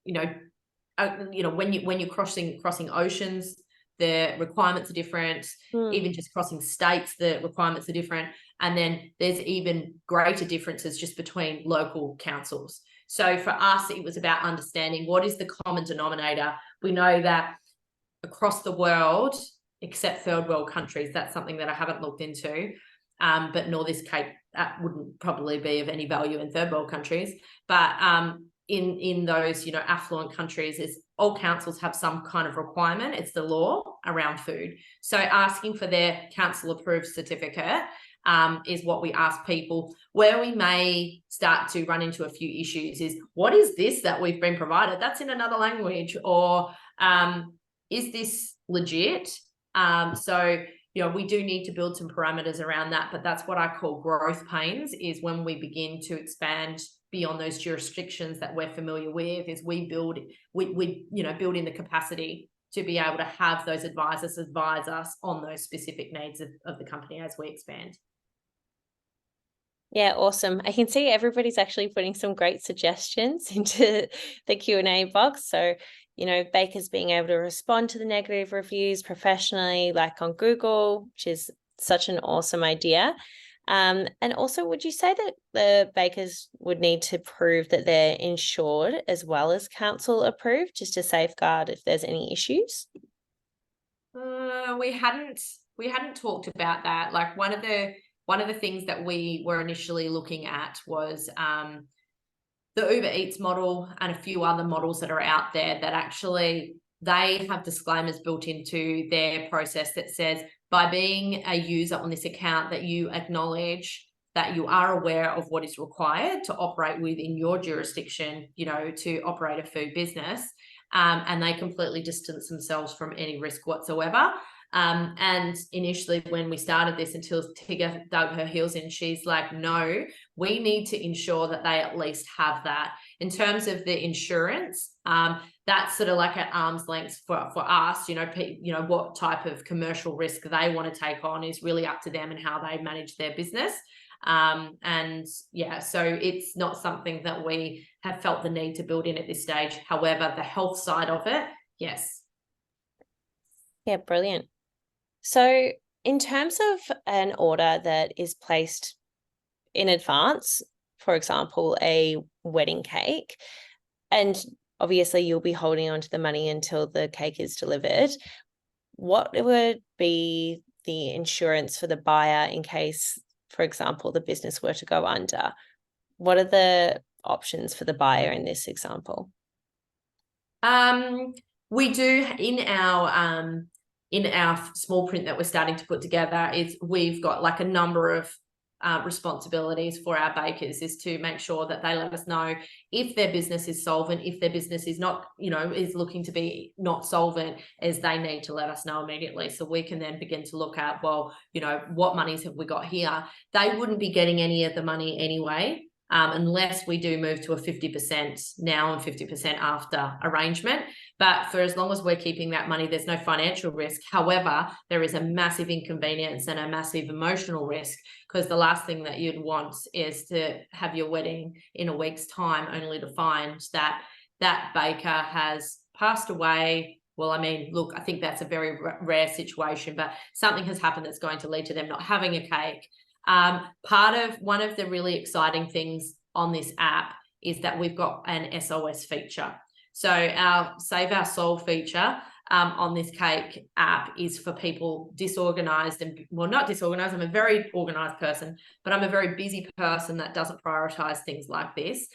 when you're crossing oceans, the requirements are different. Even just crossing states, the requirements are different. And then there's even greater differences just between local councils. So for us, it was about understanding what is the common denominator. We know that across the world, except third world countries, that's something that I haven't looked into, but nor this Cape, that wouldn't probably be of any value in third world countries. But in those, affluent countries, is all councils have some kind of requirement. It's the law around food. So asking for their council approved certificate is what we ask people. Where we may start to run into a few issues is, what is this that we've been provided? That's in another language, or is this legit? So, we do need to build some parameters around that, but that's what I call growth pains, is when we begin to expand beyond those jurisdictions that we're familiar with, is we build in the capacity to be able to have those advisors advise us on those specific needs of the company as we expand. Yeah, awesome. I can see everybody's actually putting some great suggestions into the Q&A box. So, bakers being able to respond to the negative reviews professionally, like on Google, which is such an awesome idea. And also, would you say that the bakers would need to prove that they're insured as well as council approved, just to safeguard if there's any issues? We hadn't talked about that. Like, one of the things that we were initially looking at was the Uber Eats model and a few other models that are out there that actually they have disclaimers built into their process that says, by being a user on this account, that you acknowledge that you are aware of what is required to operate within your jurisdiction, to operate a food business, and they completely distance themselves from any risk whatsoever. And initially when we started this, until Tigger dug her heels in, she's like, no, we need to ensure that they at least have that. In terms of the insurance, that's sort of like at arm's length for us. What type of commercial risk they want to take on is really up to them and how they manage their business. So it's not something that we have felt the need to build in at this stage. However, the health side of it, yes. Yeah, brilliant. So in terms of an order that is placed in advance, for example, a wedding cake, and obviously you'll be holding on to the money until the cake is delivered, what would be the insurance for the buyer in case, for example, the business were to go under? What are the options for the buyer in this example? We do in our small print that we're starting to put together is we've got like a number of responsibilities for our bakers is to make sure that they let us know if their business is solvent, if their business is not, is looking to be not solvent, as they need to let us know immediately. So we can then begin to look at, well, what monies have we got here? They wouldn't be getting any of the money anyway, unless we do move to a 50% now and 50% after arrangement. But for as long as we're keeping that money, there's no financial risk. However, there is a massive inconvenience and a massive emotional risk, because the last thing that you'd want is to have your wedding in a week's time only to find that that baker has passed away. Well, I mean, look, I think that's a very rare situation, but something has happened that's going to lead to them not having a cake. One of the really exciting things on this app is that we've got an SOS feature. So our Save Our Soul feature on this cake app is for people disorganized and, well, not disorganized. I'm a very organized person, but I'm a very busy person that doesn't prioritize things like this.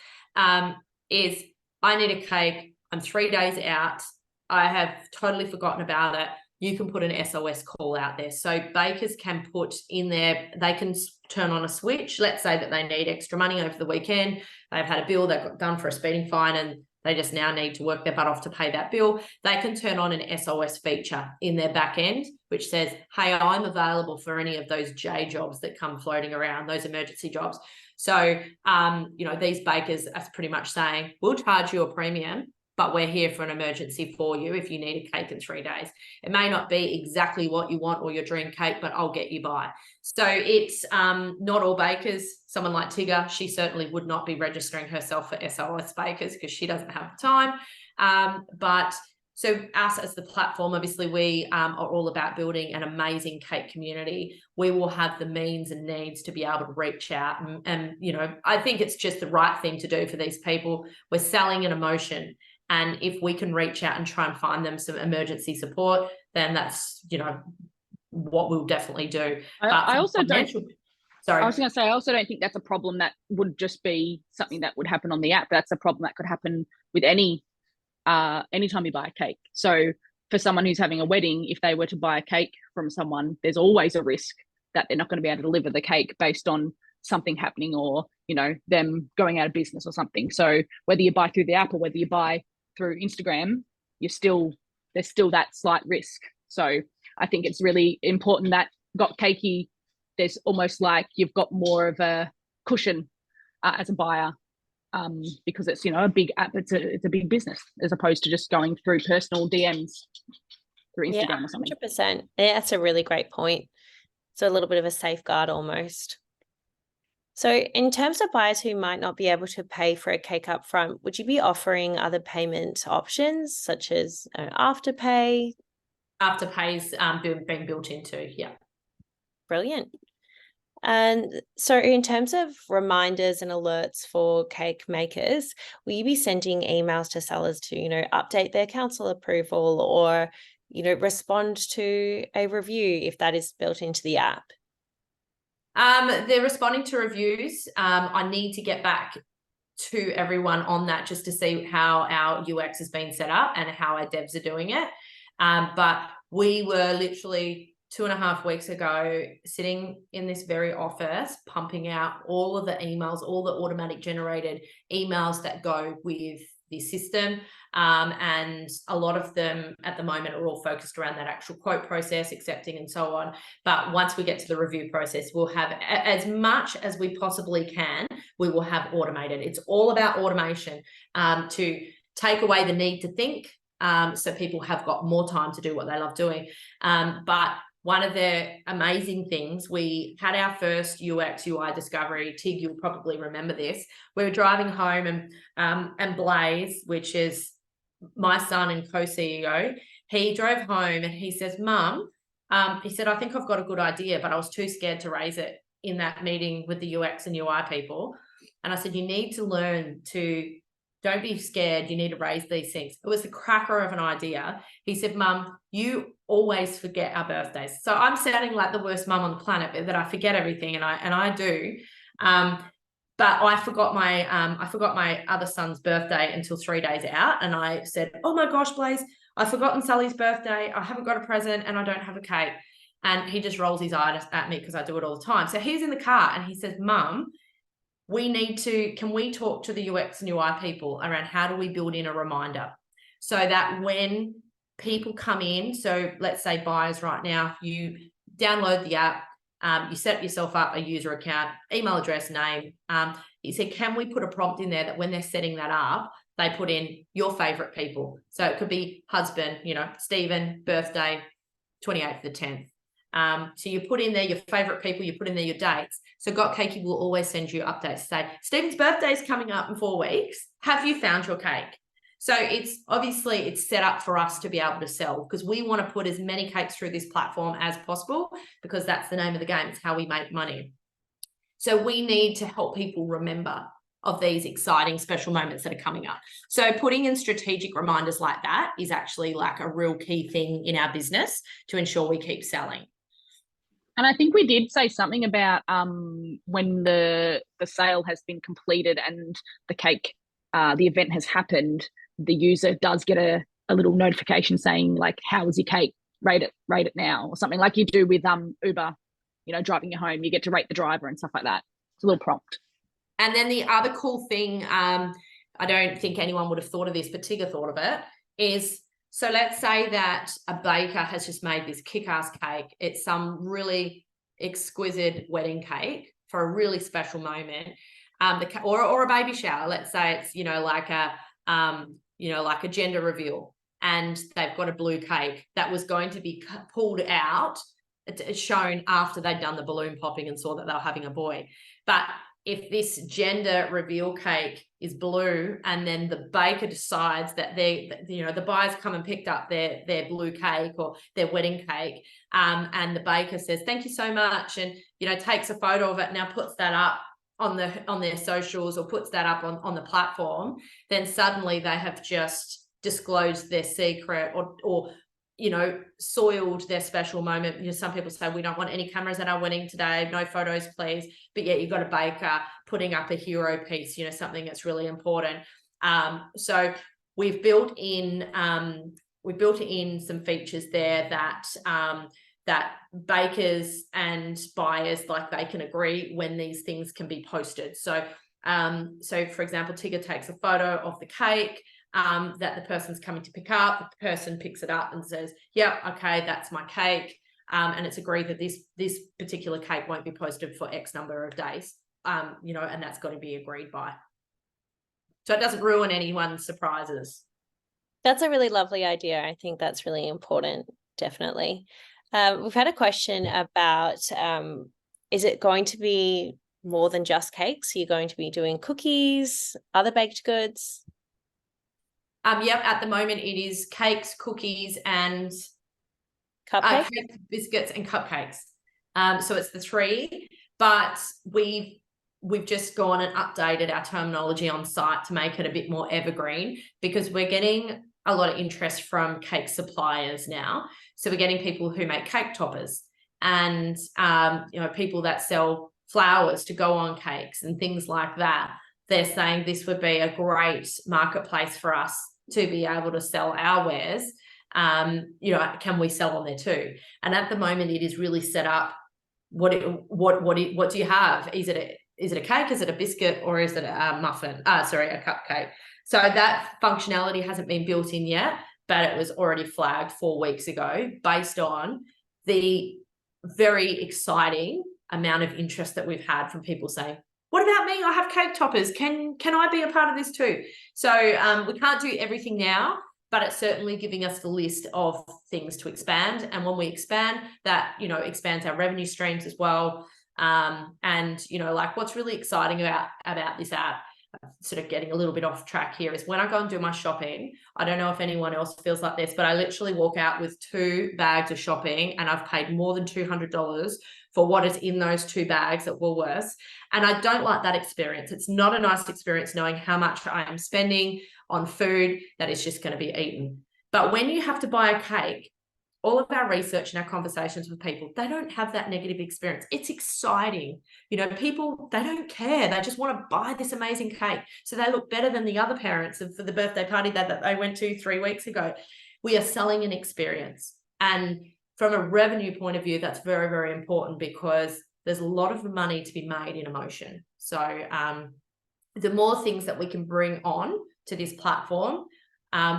Is I need a cake. I'm 3 days out. I have totally forgotten about it. You can put an SOS call out there. So bakers can put in there, they can turn on a switch. Let's say that they need extra money over the weekend. They've had a bill, they've got done for a speeding fine, and they just now need to work their butt off to pay that bill. They can turn on an SOS feature in their back end, which says, hey, I'm available for any of those J jobs that come floating around, those emergency jobs. So, these bakers are pretty much saying, we'll charge you a premium, but we're here for an emergency for you if you need a cake in 3 days. It may not be exactly what you want or your dream cake, but I'll get you by. So it's not all bakers. Someone like Tigger, she certainly would not be registering herself for SOS bakers because she doesn't have the time. But so us as the platform, obviously we are all about building an amazing cake community. We will have the means and needs to be able to reach out. And I think it's just the right thing to do for these people. We're selling an emotion. And if we can reach out and try and find them some emergency support, then that's, what we'll definitely do. I also don't think that's a problem that would just be something that would happen on the app. That's a problem that could happen with anytime you buy a cake. So for someone who's having a wedding, if they were to buy a cake from someone, there's always a risk that they're not going to be able to deliver the cake based on something happening or, them going out of business or something. So whether you buy through the app or whether you buy through Instagram, there's still that slight risk. So I think it's really important that got Cakey, there's almost like you've got more of a cushion as a buyer, because it's a big app, it's a big business as opposed to just going through personal DMs through Instagram or something. 100%. Yeah, that's a really great point. So a little bit of a safeguard almost. So in terms of buyers who might not be able to pay for a cake up front, would you be offering other payment options such as Afterpay? Afterpay's being built into, yeah. Brilliant. And so in terms of reminders and alerts for cake makers, will you be sending emails to sellers to, update their council approval or, respond to a review if that is built into the app? They're responding to reviews. I need to get back to everyone on that just to see how our UX has been set up and how our devs are doing it. But we were literally 2.5 weeks ago sitting in this very office pumping out all of the emails, all the automatic generated emails that go with the system. And a lot of them at the moment are all focused around that actual quote process, accepting and so on. But once we get to the review process, we'll have as much as we possibly can, we will have automated. It's all about automation to take away the need to think. So people have got more time to do what they love doing. But one of the amazing things, we had our first UX UI discovery. Tig, you'll probably remember this. We were driving home and Blaze, which is my son and co-CEO, he drove home and he says, Mum, he said, I think I've got a good idea, but I was too scared to raise it in that meeting with the UX and UI people. And I said, you need to learn to, don't be scared. You need to raise these things. It was the cracker of an idea. He said, Mum, you always forget our birthdays. So I'm sounding like the worst mum on the planet, that I forget everything, and I do. But I forgot my other son's birthday until 3 days out, and I said, "Oh my gosh, Blaze, I've forgotten Sully's birthday. I haven't got a present, and I don't have a cake." And he just rolls his eyes at me because I do it all the time. So he's in the car and he says, "Mum, can we talk to the UX and UI people around how do we build in a reminder so that when people come in, so let's say buyers right now, you download the app, you set yourself up a user account, email address, name." He said, "Can we put a prompt in there that when they're setting that up, they put in your favorite people?" So it could be husband, Stephen, birthday, 28th of the 10th. So you put in there your favorite people, you put in there your dates. So Got Cakey will always send you updates to say, "Stephen's birthday is coming up in 4 weeks. Have you found your cake?" So it's set up for us to be able to sell, because we want to put as many cakes through this platform as possible, because that's the name of the game. It's how we make money. So we need to help people remember of these exciting special moments that are coming up. So putting in strategic reminders like that is actually like a real key thing in our business to ensure we keep selling. And I think we did say something about when the sale has been completed and the cake, the event has happened, the user does get a little notification saying like, "How was your cake? Rate it now," or something like you do with Uber, driving you home. You get to rate the driver and stuff like that. It's a little prompt. And then the other cool thing, I don't think anyone would have thought of this, but Tigger thought of it, is, so let's say that a baker has just made this kick-ass cake. It's some really exquisite wedding cake for a really special moment, or a baby shower. Let's say it's like a gender reveal, and they've got a blue cake that was going to be pulled out, shown after they'd done the balloon popping and saw that they were having a boy. But if this gender reveal cake is blue, and then the baker decides that the buyers come and picked up their blue cake or their wedding cake, and the baker says, "Thank you so much," and takes a photo of it, now puts that up on their socials, or puts that up on the platform, then suddenly they have just disclosed their secret, or soiled their special moment. Some people say, "We don't want any cameras at our wedding today, no photos please," but yet you've got a baker putting up a hero piece, something that's really important. So we've built in some features there that bakers and buyers, like, they can agree when these things can be posted. So for example, Tigger takes a photo of the cake that the person's coming to pick up. The person picks it up and says, "Yep, okay, that's my cake." And it's agreed that this particular cake won't be posted for X number of days, and that's got to be agreed by. So it doesn't ruin anyone's surprises. That's a really lovely idea. I think that's really important, definitely. We've had a question about, is it going to be more than just cakes? Are you going to be doing cookies, other baked goods? Yep, at the moment it is cakes, cookies, and Cupcakes? cakes, biscuits, and cupcakes. So it's the three, but we've just gone and updated our terminology on site to make it a bit more evergreen, because we're getting a lot of interest from cake suppliers now. So we're getting people who make cake toppers, and people that sell flowers to go on cakes and things like that. They're saying this would be a great marketplace for us to be able to sell our wares. Can we sell on there too? And at the moment, it is really set up. What do you have? Is it a cake? Is it a biscuit? Or is it a muffin? A cupcake. So that functionality hasn't been built in yet, but it was already flagged 4 weeks ago based on the very exciting amount of interest that we've had from people saying, "What about me? I have cake toppers. Can I be a part of this too?" So we can't do everything now, but it's certainly giving us the list of things to expand. And when we expand, that, expands our revenue streams as well. And, what's really exciting about this app, sort of getting a little bit off track here, is when I go and do my shopping, I don't know if anyone else feels like this, but I literally walk out with 2 bags of shopping, and I've paid more than $200 for what is in those 2 bags at Woolworths. And I don't like that experience. It's not a nice experience knowing how much I am spending on food that is just going to be eaten. But when you have to buy a cake, all of our research and our conversations with people, they don't have that negative experience. It's exciting. You know, people, they don't care. They just want to buy this amazing cake so they look better than the other parents for the birthday party that they went to 3 weeks ago. We are selling an experience. And from a revenue point of view, that's very, very important because there's a lot of money to be made in emotion. So the more things that we can bring on to this platform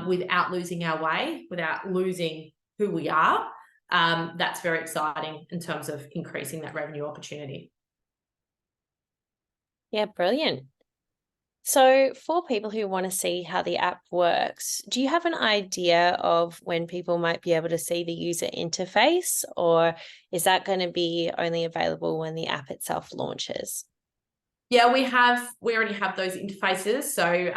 without losing our way, without losing who we are, that's very exciting in terms of increasing that revenue opportunity. Yeah, brilliant. So for people who want to see how the app works, do you have an idea of when people might be able to see the user interface, or is that going to be only available when the app itself launches? Yeah, we already have those interfaces. So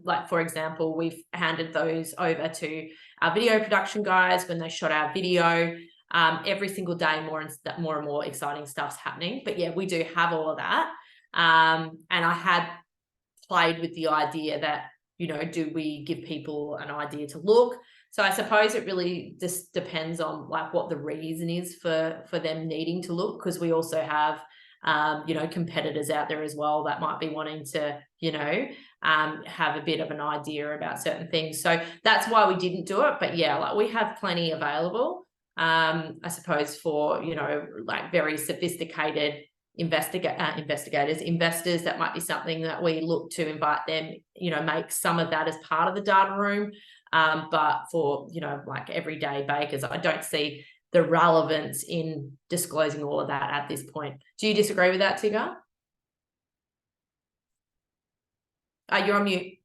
like, for example, we've handed those over to our video production guys when they shot our video. Every single day, more and more exciting stuff's happening. But yeah, we do have all of that. And I had played with the idea that, you know, do we give people an idea to look? So I suppose it really just depends on like what the reason is for them needing to look, because we also have you know, competitors out there as well that might be wanting to, you know, have a bit of an idea about certain things. So that's why we didn't do it. But yeah, like we have plenty available, I suppose, for, you know, like very sophisticated investors. That might be something that we look to invite them, you know, make some of that as part of the data room. But for, you know, like everyday bakers, I don't see the relevance in disclosing all of that at this point. Do you disagree with that, Tigger? You're on mute.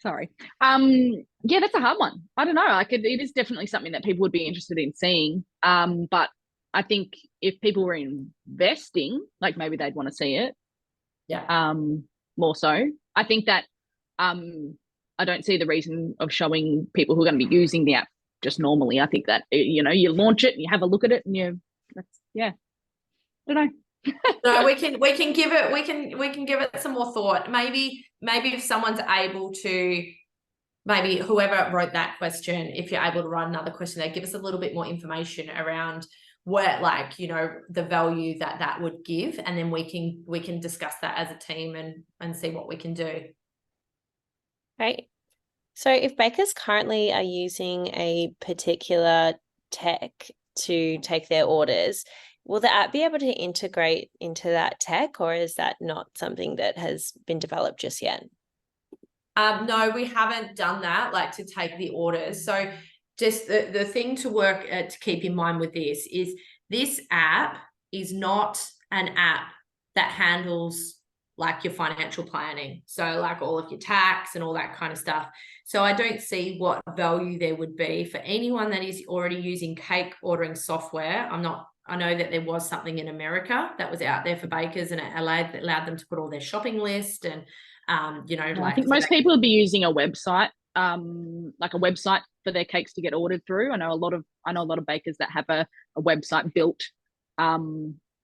Sorry. Yeah, that's a hard one. I don't know. Like it is definitely something that people would be interested in seeing. But I think if people were investing, like maybe they'd want to see it. Yeah. More so. I think that I don't see the reason of showing people who are going to be using the app just normally. I think that, you know, you launch it and you have a look at it and I don't know. No, we can give it some more thought. Maybe if someone's able to, maybe whoever wrote that question, if you're able to write another question, they give us a little bit more information around where, like, you know, the value that would give, and then we can discuss that as a team and see what we can do. Right. So if bakers currently are using a particular tech to take their orders, will the app be able to integrate into that tech, or is that not something that has been developed just yet? No, we haven't done that, like to take the orders. So just the thing to to keep in mind with this is this app is not an app that handles like your financial planning. So like all of your tax and all that kind of stuff. So I don't see what value there would be for anyone that is already using cake ordering software. I know that there was something in America that was out there for bakers, and it allowed them to put all their shopping list and, you know, like I think most people would be using a website, like a website for their cakes to get ordered through. I know a lot of bakers that have a website built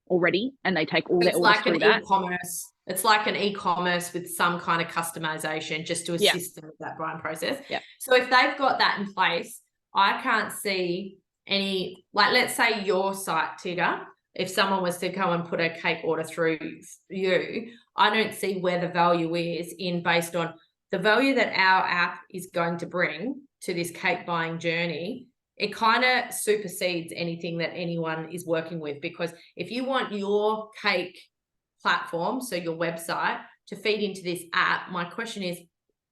already, and they take all their orders through that. E-commerce. It's like an e-commerce with some kind of customization just to assist them with that buying process. Yeah. So if they've got that in place, I can't see any, like, let's say your site, Tigger, if someone was to go and put a cake order through you, I don't see where the value is based on the value that our app is going to bring to this cake buying journey. It kind of supersedes anything that anyone is working with, because if you want your cake platform, so your website, to feed into this app, my question is,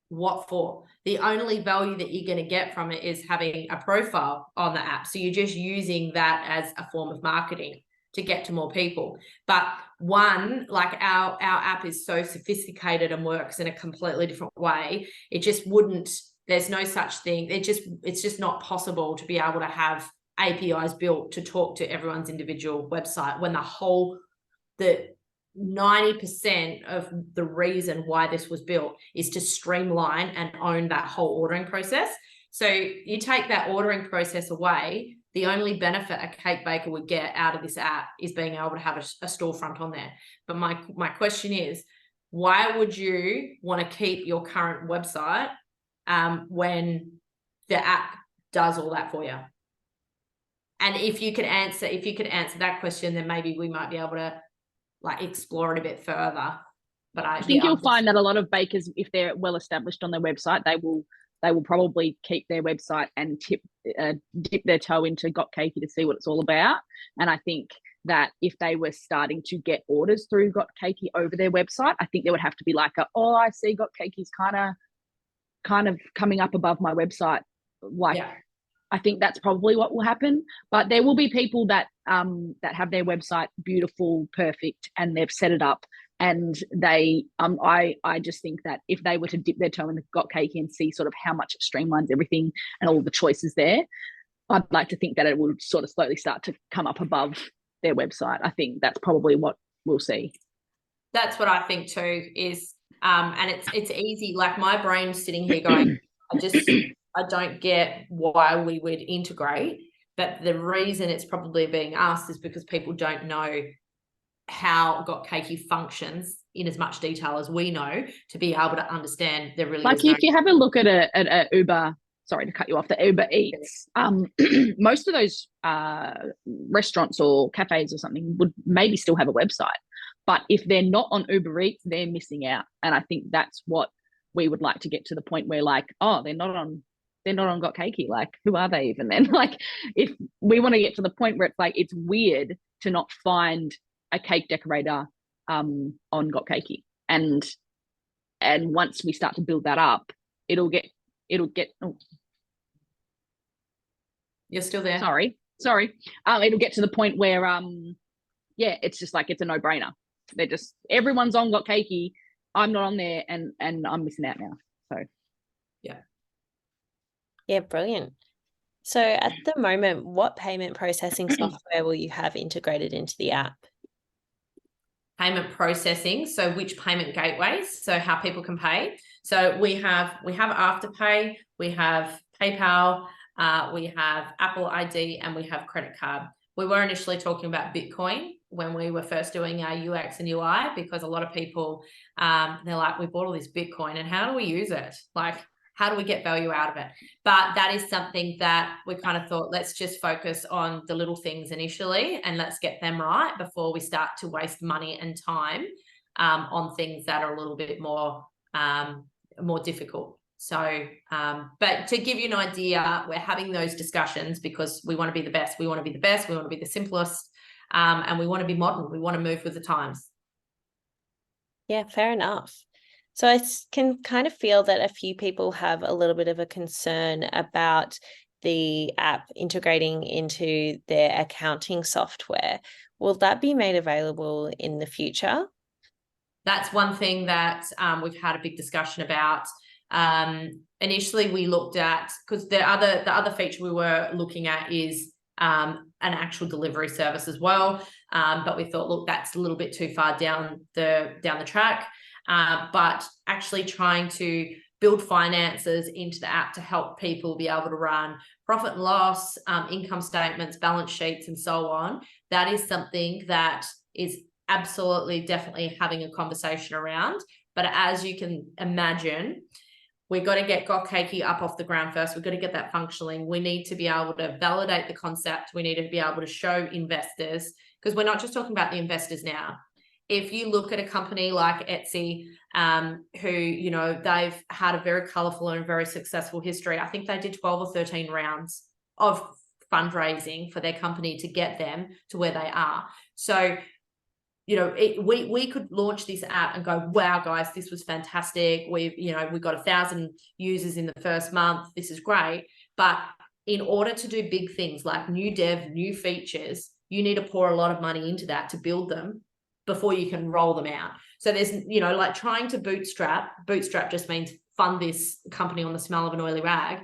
what for? The only value that you're going to get from it is having a profile on the app. So you're just using that as a form of marketing to get to more people. But one, like our app is so sophisticated and works in a completely different way. It just wouldn't, there's no such thing. It's just not possible to be able to have APIs built to talk to everyone's individual website when the 90% of the reason why this was built is to streamline and own that whole ordering process. So you take that ordering process away, the only benefit a cake baker would get out of this app is being able to have a storefront on there. But my question is, why would you want to keep your current website when the app does all that for you. And if you could answer that question, then maybe we might be able to like explore it a bit further. But I think you'll find that a lot of bakers, if they're well established on their website, they will probably keep their website and dip their toe into Got Cakey to see what it's all about. And I think that if they were starting to get orders through Got Cakey over their website, I think there would have to be like I see Got Cakey's kind of coming up above my website. Like, yeah. I think that's probably what will happen. But there will be people that have their website beautiful, perfect, and they've set it up. And they, I just think that if they were to dip their toe in the Got Cakey and see sort of how much it streamlines everything and all the choices there, I'd like to think that it will sort of slowly start to come up above their website. I think that's probably what we'll see. That's what I think too. Is and it's easy. Like my brain's sitting here going, I don't get why we would integrate, but the reason it's probably being asked is because people don't know how Got Cakey functions in as much detail as we know to be able to understand there really like if you have a look at a Uber, sorry to cut you off, the Uber Eats, most of those restaurants or cafes or something would maybe still have a website, but if they're not on Uber Eats, they're missing out. And I think that's what we would like to get to the point where like, they're not on Got Cakey, like who are they even then? Like if we want to get to the point where it's like it's weird to not find a cake decorator on Got Cakey, and once we start to build that up, it'll get You're still there. Sorry. It'll get to the point where it's just like it's a no-brainer. They're just everyone's on Got Cakey, I'm not on there, and I'm missing out now. So yeah, brilliant. So at the moment, what payment processing software will you have integrated into the app? Payment processing, so which payment gateways, so how people can pay. So we have Afterpay, we have PayPal, we have Apple ID, and we have credit card. We were initially talking about Bitcoin when we were first doing our UX and UI, because a lot of people, they're like, we bought all this Bitcoin and how do we use it? Like, how do we get value out of it? But that is something that we kind of thought, let's just focus on the little things initially and let's get them right before we start to waste money and time on things that are a little bit more difficult. So, but to give you an idea, we're having those discussions because we want to be the best. We want to be the best. We want to be the simplest, and we want to be modern. We want to move with the times. Yeah, fair enough. So I can kind of feel that a few people have a little bit of a concern about the app integrating into their accounting software. Will that be made available in the future? That's one thing that we've had a big discussion about. Initially, we looked at, because the other feature we were looking at is an actual delivery service as well. But we thought, look, that's a little bit too far down the track. But actually trying to build finances into the app to help people be able to run profit and loss, income statements, balance sheets, and so on. That is something that is absolutely definitely having a conversation around. But as you can imagine, we've got to get Got Cakey up off the ground first. We've got to get that functioning. We need to be able to validate the concept. We need to be able to show investors, because we're not just talking about the investors now. If you look at a company like Etsy, who, they've had a very colorful and very successful history. I think they did 12 or 13 rounds of fundraising for their company to get them to where they are. So, we could launch this app and go, wow, guys, this was fantastic. We got 1,000 users in the first month. This is great. But in order to do big things like new dev, new features, you need to pour a lot of money into that to build them before you can roll them out. So there's, like trying to bootstrap just means fund this company on the smell of an oily rag.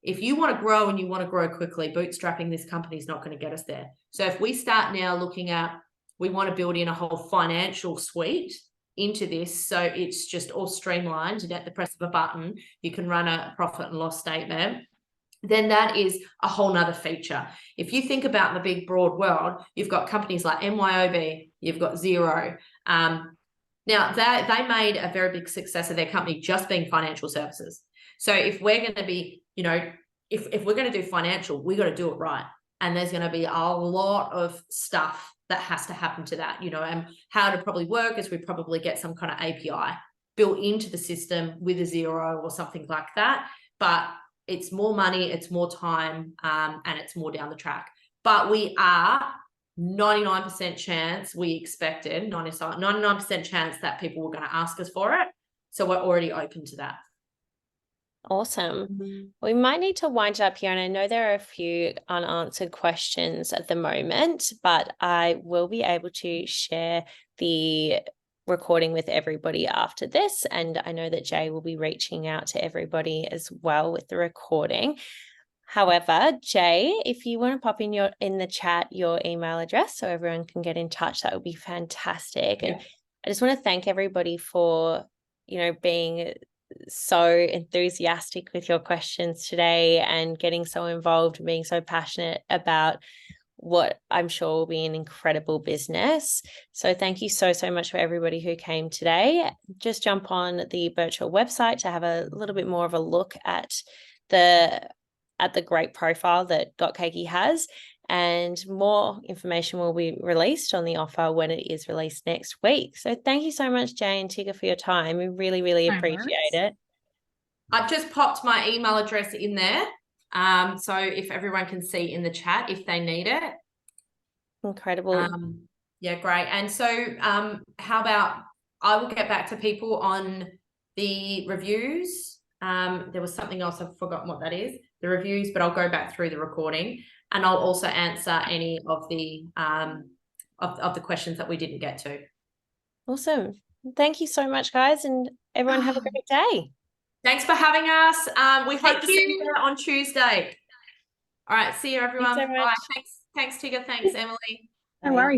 If you want to grow and you want to grow quickly, bootstrapping this company is not going to get us there. So if we start now looking at, we want to build in a whole financial suite into this, so it's just all streamlined, and at the press of a button, you can run a profit and loss statement, then that is a whole nother feature. If you think about the big broad world, you've got companies like MYOB, you've got Xero. Now they made a very big success of their company just being financial services. So if we're going to be, if we're going to do financial, we got to do it right. And there's going to be a lot of stuff that has to happen to that, you know, and how to probably work is we probably get some kind of API built into the system with a Xero or something like that. But it's more money, it's more time, and it's more down the track. But we are 99% chance, we expected 99% chance that people were going to ask us for it. So we're already open to that. Awesome. We might need to wind it up here, and I know there are a few unanswered questions at the moment, but I will be able to share the recording with everybody after this, and I know that Jay will be reaching out to everybody as well with the recording. However, Jay, if you want to pop in the chat your email address so everyone can get in touch, that would be fantastic. Yeah. And I just want to thank everybody for, you know, being so enthusiastic with your questions today and getting so involved and being so passionate about what I'm sure will be an incredible business. So thank you so much for everybody who came today. Just jump on the Birchal website to have a little bit more of a look at the great profile that Cakey has, and more information will be released on the offer when it is released next week. So thank you so much, Jay and Tigger, for your time. We really appreciate it. I've just popped my email address in there. So if everyone can see in the chat if they need it. Incredible. Yeah, great. And so how about I will get back to people on the reviews. There was something else, I've forgotten what that is, the reviews, but I'll go back through the recording and I'll also answer any of the questions that we didn't get to. Awesome. Thank you so much, guys, and everyone have a great day. Thanks for having us. We hope to see you on Tuesday. All right, see you everyone. Thanks so much. Bye. Thanks Tigger. Thanks Emily. No worries.